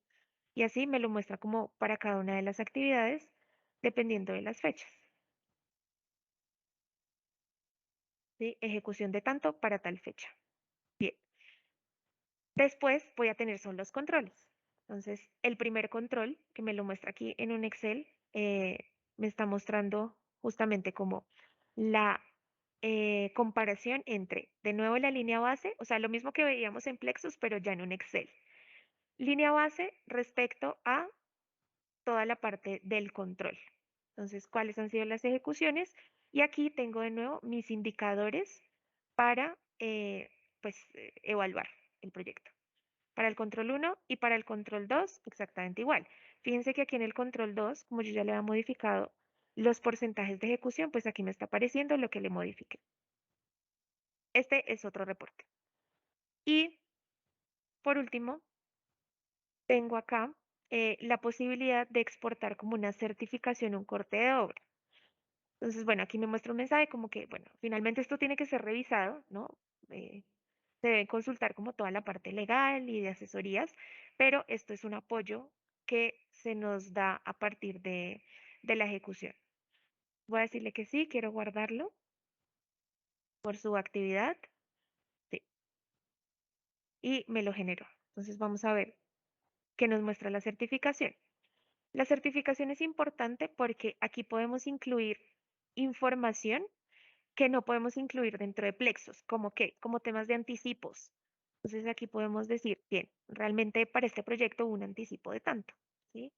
Y así me lo muestra como para cada una de las actividades, dependiendo de las fechas, ¿sí? Ejecución de tanto para tal fecha. Bien. Después voy a tener son los controles. Entonces, el primer control, que me lo muestra aquí en un Excel, me está mostrando justamente como la comparación entre, de nuevo, la línea base, o sea, lo mismo que veíamos en Plexus, pero ya en un Excel. Línea base respecto a toda la parte del control. Entonces, ¿cuáles han sido las ejecuciones? Y aquí tengo de nuevo mis indicadores para, pues, evaluar el proyecto. Para el control 1 y para el control 2, exactamente igual. Fíjense que aquí en el control 2, como yo ya le había modificado los porcentajes de ejecución, pues aquí me está apareciendo lo que le modifique. Este es otro reporte. Y por último, tengo acá la posibilidad de exportar como una certificación, un corte de obra. Entonces, bueno, aquí me muestra un mensaje como que, bueno, finalmente esto tiene que ser revisado, ¿no? Se debe consultar como toda la parte legal y de asesorías, pero esto es un apoyo que se nos da a partir de la ejecución. Voy a decirle que sí, quiero guardarlo por su actividad, sí, y me lo generó. Entonces vamos a ver qué nos muestra la certificación. La certificación es importante porque aquí podemos incluir información que no podemos incluir dentro de Plexos, como que, como temas de anticipos. Entonces aquí podemos decir, bien, realmente para este proyecto hubo un anticipo de tanto, ¿sí?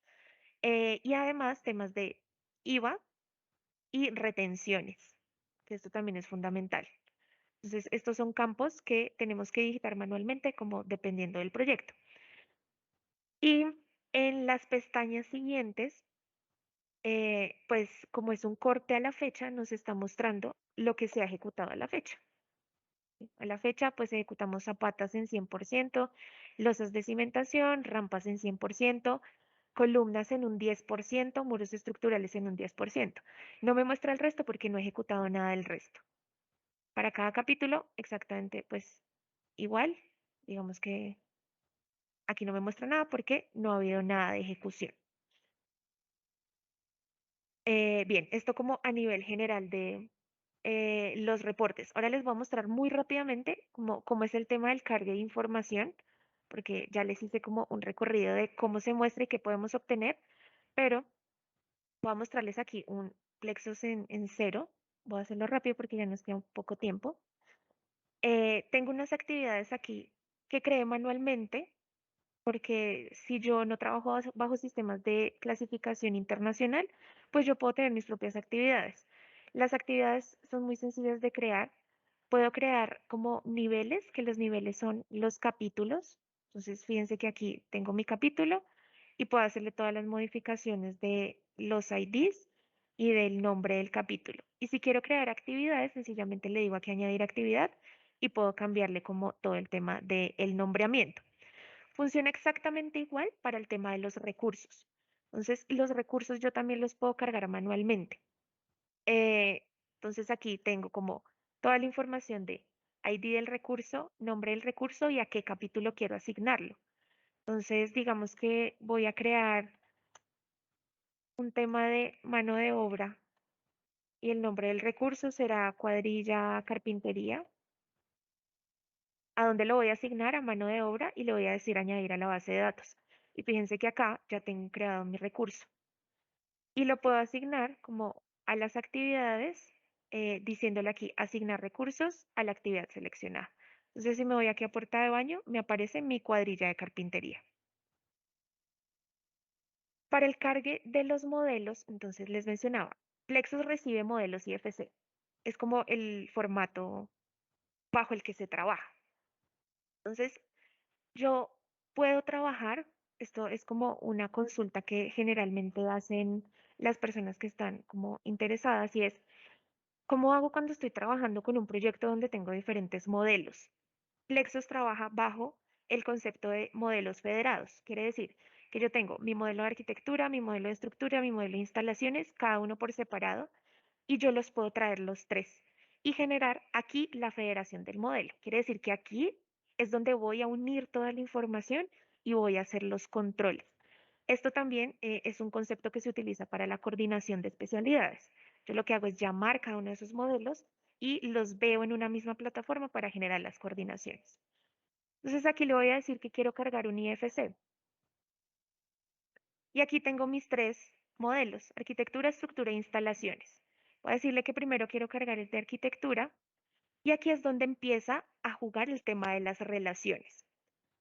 Y además temas de IVA y retenciones, que esto también es fundamental. Entonces, estos son campos que tenemos que digitar manualmente como dependiendo del proyecto. Y en las pestañas siguientes, pues como es un corte a la fecha, nos está mostrando lo que se ha ejecutado a la fecha. A la fecha, pues ejecutamos zapatas en 100%, losas de cimentación, rampas en 100%, columnas en un 10%, muros estructurales en un 10%. No me muestra el resto porque no he ejecutado nada del resto. Para cada capítulo, exactamente, pues igual, digamos que aquí no me muestra nada porque no ha habido nada de ejecución. Bien, esto como a nivel general de los reportes. Ahora les voy a mostrar muy rápidamente cómo es el tema del cargue de información porque ya les hice como un recorrido de cómo se muestra y qué podemos obtener, pero voy a mostrarles aquí un Plexus en cero. Voy a hacerlo rápido porque ya nos queda un poco tiempo. Tengo unas actividades aquí que creé manualmente, porque si yo no trabajo bajo sistemas de clasificación internacional, pues yo puedo tener mis propias actividades. Las actividades son muy sencillas de crear. Puedo crear como niveles, que los niveles son los capítulos. Entonces, fíjense que aquí tengo mi capítulo y puedo hacerle todas las modificaciones de los IDs y del nombre del capítulo. Y si quiero crear actividades, sencillamente le digo aquí añadir actividad y puedo cambiarle como todo el tema del nombreamiento. Funciona exactamente igual para el tema de los recursos. Entonces, los recursos yo también los puedo cargar manualmente. Eh, entonces, aquí tengo como toda la información de ID del recurso, nombre del recurso y a qué capítulo quiero asignarlo. Entonces, digamos que voy a crear un tema de mano de obra y el nombre del recurso será cuadrilla carpintería. ¿A dónde lo voy a asignar? A mano de obra y le voy a decir añadir a la base de datos. Y fíjense que acá ya tengo creado mi recurso. Y lo puedo asignar como a las actividades, diciéndole aquí asignar recursos a la actividad seleccionada. Entonces, si me voy aquí a puerta de baño, me aparece mi cuadrilla de carpintería. Para el cargue de los modelos, entonces les mencionaba, Plexus recibe modelos IFC. Es como el formato bajo el que se trabaja. Entonces, yo puedo trabajar, esto es como una consulta que generalmente hacen las personas que están como interesadas y es, ¿cómo hago cuando estoy trabajando con un proyecto donde tengo diferentes modelos? Plexus trabaja bajo el concepto de modelos federados. Quiere decir que yo tengo mi modelo de arquitectura, mi modelo de estructura, mi modelo de instalaciones, cada uno por separado, y yo los puedo traer los tres y generar aquí la federación del modelo. Quiere decir que aquí es donde voy a unir toda la información y voy a hacer los controles. Esto también es un concepto que se utiliza para la coordinación de especialidades. Yo lo que hago es llamar cada uno de esos modelos y los veo en una misma plataforma para generar las coordinaciones. Entonces aquí le voy a decir que quiero cargar un IFC. Y aquí tengo mis tres modelos, arquitectura, estructura e instalaciones. Voy a decirle que primero quiero cargar el de arquitectura y aquí es donde empieza a jugar el tema de las relaciones.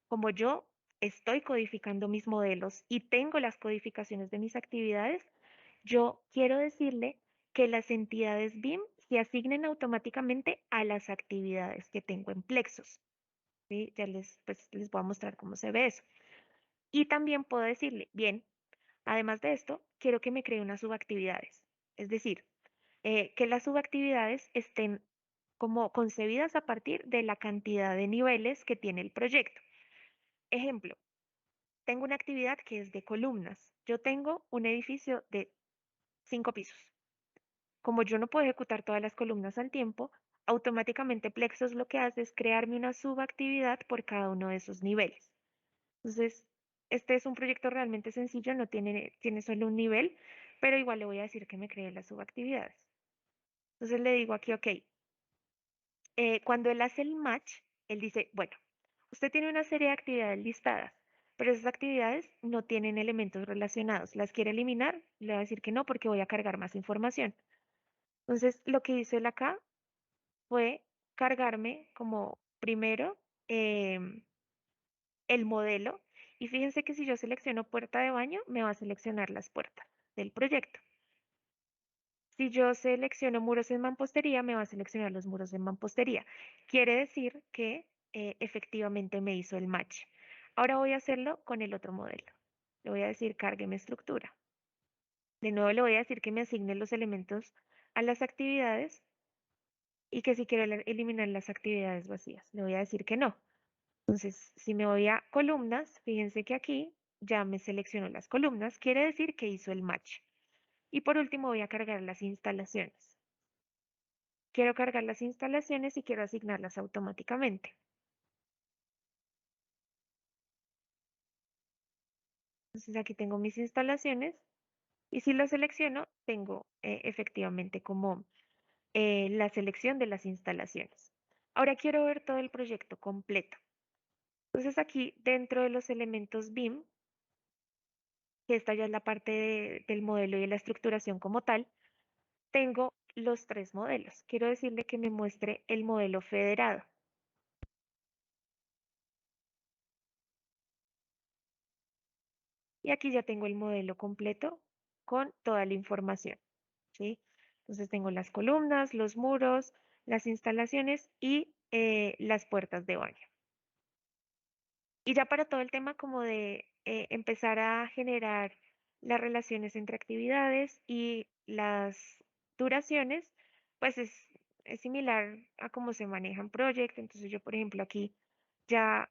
Como yo estoy codificando mis modelos y tengo las codificaciones de mis actividades, yo quiero decirle que las entidades BIM se asignen automáticamente a las actividades que tengo en Plexus. ¿Sí? Ya les voy a mostrar cómo se ve eso. Y también puedo decirle, bien, además de esto, quiero que me cree unas subactividades. Es decir, que las subactividades estén como concebidas a partir de la cantidad de niveles que tiene el proyecto. Ejemplo, tengo una actividad que es de columnas. Yo tengo un edificio de 5 pisos. Como yo no puedo ejecutar todas las columnas al tiempo, automáticamente Plexos lo que hace es crearme una subactividad por cada uno de esos niveles. Entonces, este es un proyecto realmente sencillo, no tiene solo un nivel, pero igual le voy a decir que me cree las subactividades. Entonces le digo aquí, ok, cuando él hace el match, él dice, bueno, usted tiene una serie de actividades listadas, pero esas actividades no tienen elementos relacionados. ¿Las quiere eliminar? Le voy a decir que no porque voy a cargar más información. Entonces, lo que hizo él acá fue cargarme como primero em, el modelo y fíjense que si yo selecciono puerta de baño, me va a seleccionar las puertas del proyecto. Si yo selecciono muros en mampostería, me va a seleccionar los muros en mampostería. Quiere decir que efectivamente me hizo el match. Ahora voy a hacerlo con el otro modelo. Le voy a decir cárgueme estructura. De nuevo le voy a decir que me asigne los elementos a las actividades y que si quiero eliminar las actividades vacías, le voy a decir que no. Entonces, si me voy a columnas, fíjense que aquí ya me seleccionó las columnas, quiere decir que hizo el match. Y por último voy a cargar las instalaciones. Quiero cargar las instalaciones y quiero asignarlas automáticamente. Entonces aquí tengo mis instalaciones y si lo selecciono, tengo efectivamente como la selección de las instalaciones. Ahora quiero ver todo el proyecto completo. Entonces aquí dentro de los elementos BIM, que esta ya es la parte del modelo y de la estructuración como tal, tengo los tres modelos. Quiero decirle que me muestre el modelo federado. Y aquí ya tengo el modelo completo con toda la información, ¿sí? Entonces tengo las columnas, los muros, las instalaciones y las puertas de baño. Y ya para todo el tema como de empezar a generar las relaciones entre actividades y las duraciones, pues es similar a cómo se manejan proyectos. Entonces yo, por ejemplo, aquí ya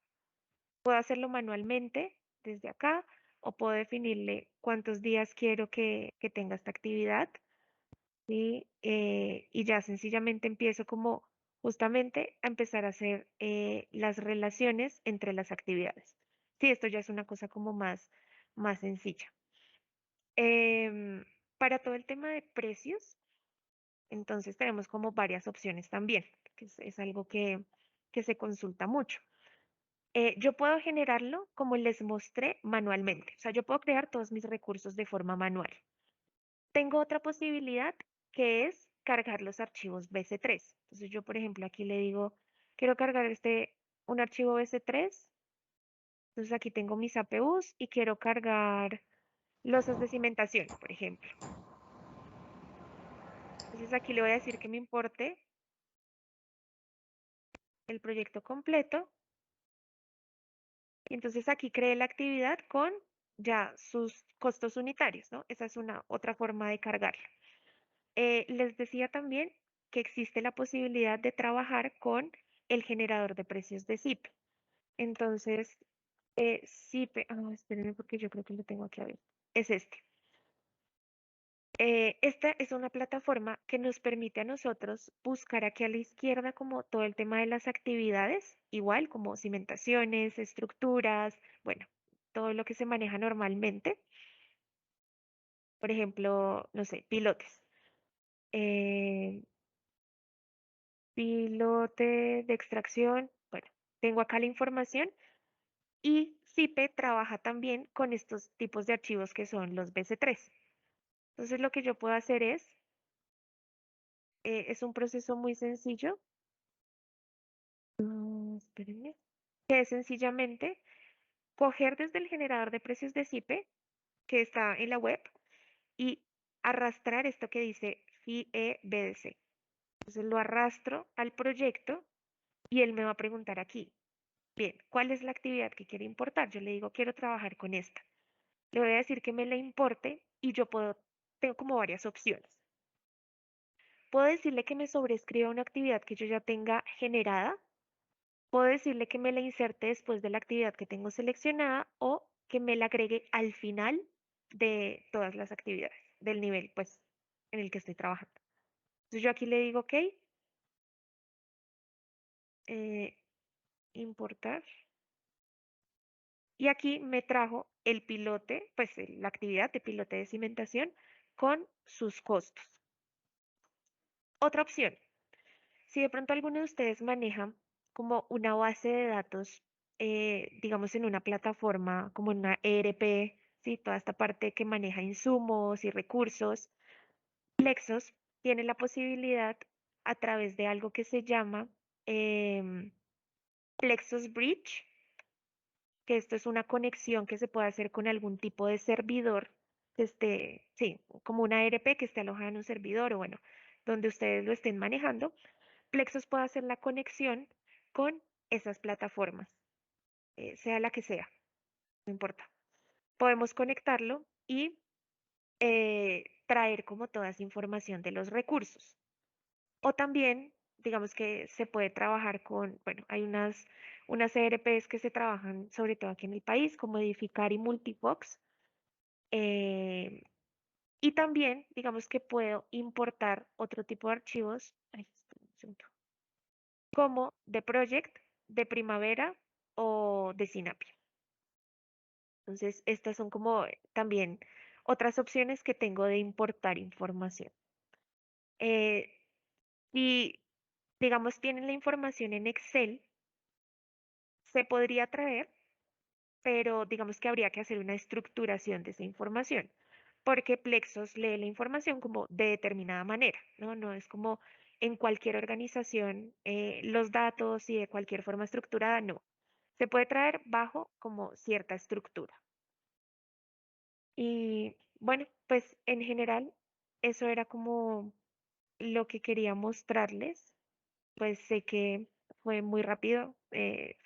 puedo hacerlo manualmente desde acá o puedo definirle cuántos días quiero que tenga esta actividad, ¿sí? Y ya sencillamente empiezo como justamente a empezar a hacer las relaciones entre las actividades. Sí, esto ya es una cosa como más sencilla. Em, para todo el tema de precios, entonces tenemos como varias opciones también, que es algo que se consulta mucho. Yo puedo generarlo como les mostré manualmente. O sea, yo puedo crear todos mis recursos de forma manual. Tengo otra posibilidad que es cargar los archivos BC3. Entonces yo, por ejemplo, aquí le digo, quiero cargar un archivo BC3. Entonces aquí tengo mis APUs y quiero cargar losas de cimentación, por ejemplo. Entonces aquí le voy a decir que me importe el proyecto completo. Y entonces aquí creé la actividad con ya sus costos unitarios, ¿no? Esa es una otra forma de cargarlo. Les decía también que existe la posibilidad de trabajar con el generador de precios de ZIP. Entonces, ZIP, espérenme porque yo creo que lo tengo aquí abierto. Es este. Esta es una plataforma que nos permite a nosotros buscar aquí a la izquierda como todo el tema de las actividades, igual como cimentaciones, estructuras, bueno, todo lo que se maneja normalmente. Por ejemplo, no sé, pilotes. Eh, Pilote de extracción. Bueno, tengo acá la información y CIPE trabaja también con estos tipos de archivos que son los BC3. Entonces lo que yo puedo hacer es un proceso muy sencillo. Espérenme. Que es sencillamente coger desde el generador de precios de CIPE, que está en la web, y arrastrar esto que dice FIE-BDC. Entonces lo arrastro al proyecto y él me va a preguntar aquí, bien, ¿cuál es la actividad que quiere importar? Yo le digo, quiero trabajar con esta. Le voy a decir que me la importe y tengo como varias opciones. Puedo decirle que me sobrescriba una actividad que yo ya tenga generada. Puedo decirle que me la inserte después de la actividad que tengo seleccionada o que me la agregue al final de todas las actividades del nivel, pues, en el que estoy trabajando. Entonces yo aquí le digo, ok, eh, importar. Y aquí me trajo el pilote, pues la actividad de pilote de cimentación con sus costos. Otra opción, si de pronto alguno de ustedes maneja como una base de datos, digamos en una plataforma como en una ERP, ¿sí? Toda esta parte que maneja insumos y recursos, Plexos tiene la posibilidad a través de algo que se llama Plexos Bridge, que esto es una conexión que se puede hacer con algún tipo de servidor que esté, sí, como una ERP que esté alojada en un servidor o bueno, donde ustedes lo estén manejando. Plexos puede hacer la conexión con esas plataformas, sea la que sea, no importa. Podemos conectarlo y traer como toda esa información de los recursos. O también, digamos que se puede trabajar con, bueno, hay unas ERPs que se trabajan sobre todo aquí en el país, como Edificar y Multifox. eh, y también, digamos que puedo importar otro tipo de archivos, ay, espera un segundo, como de Project, de Primavera o de Sinapia. Entonces, estas son como también otras opciones que tengo de importar información. Eh, y, digamos, tienen la información en Excel, Se podría traer, pero digamos que habría que hacer una estructuración de esa información, porque Plexos lee la información como de determinada manera, ¿no? No es como en cualquier organización los datos y de cualquier forma estructurada, no. Se puede traer bajo como cierta estructura. Y bueno, pues en general eso era como lo que quería mostrarles. Pues sé que fue muy rápido,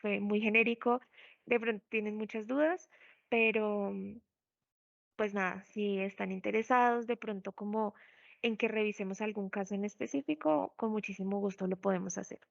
fue muy genérico, de pronto tienen muchas dudas, pero pues nada, si están interesados de pronto como en que revisemos algún caso en específico, con muchísimo gusto lo podemos hacer.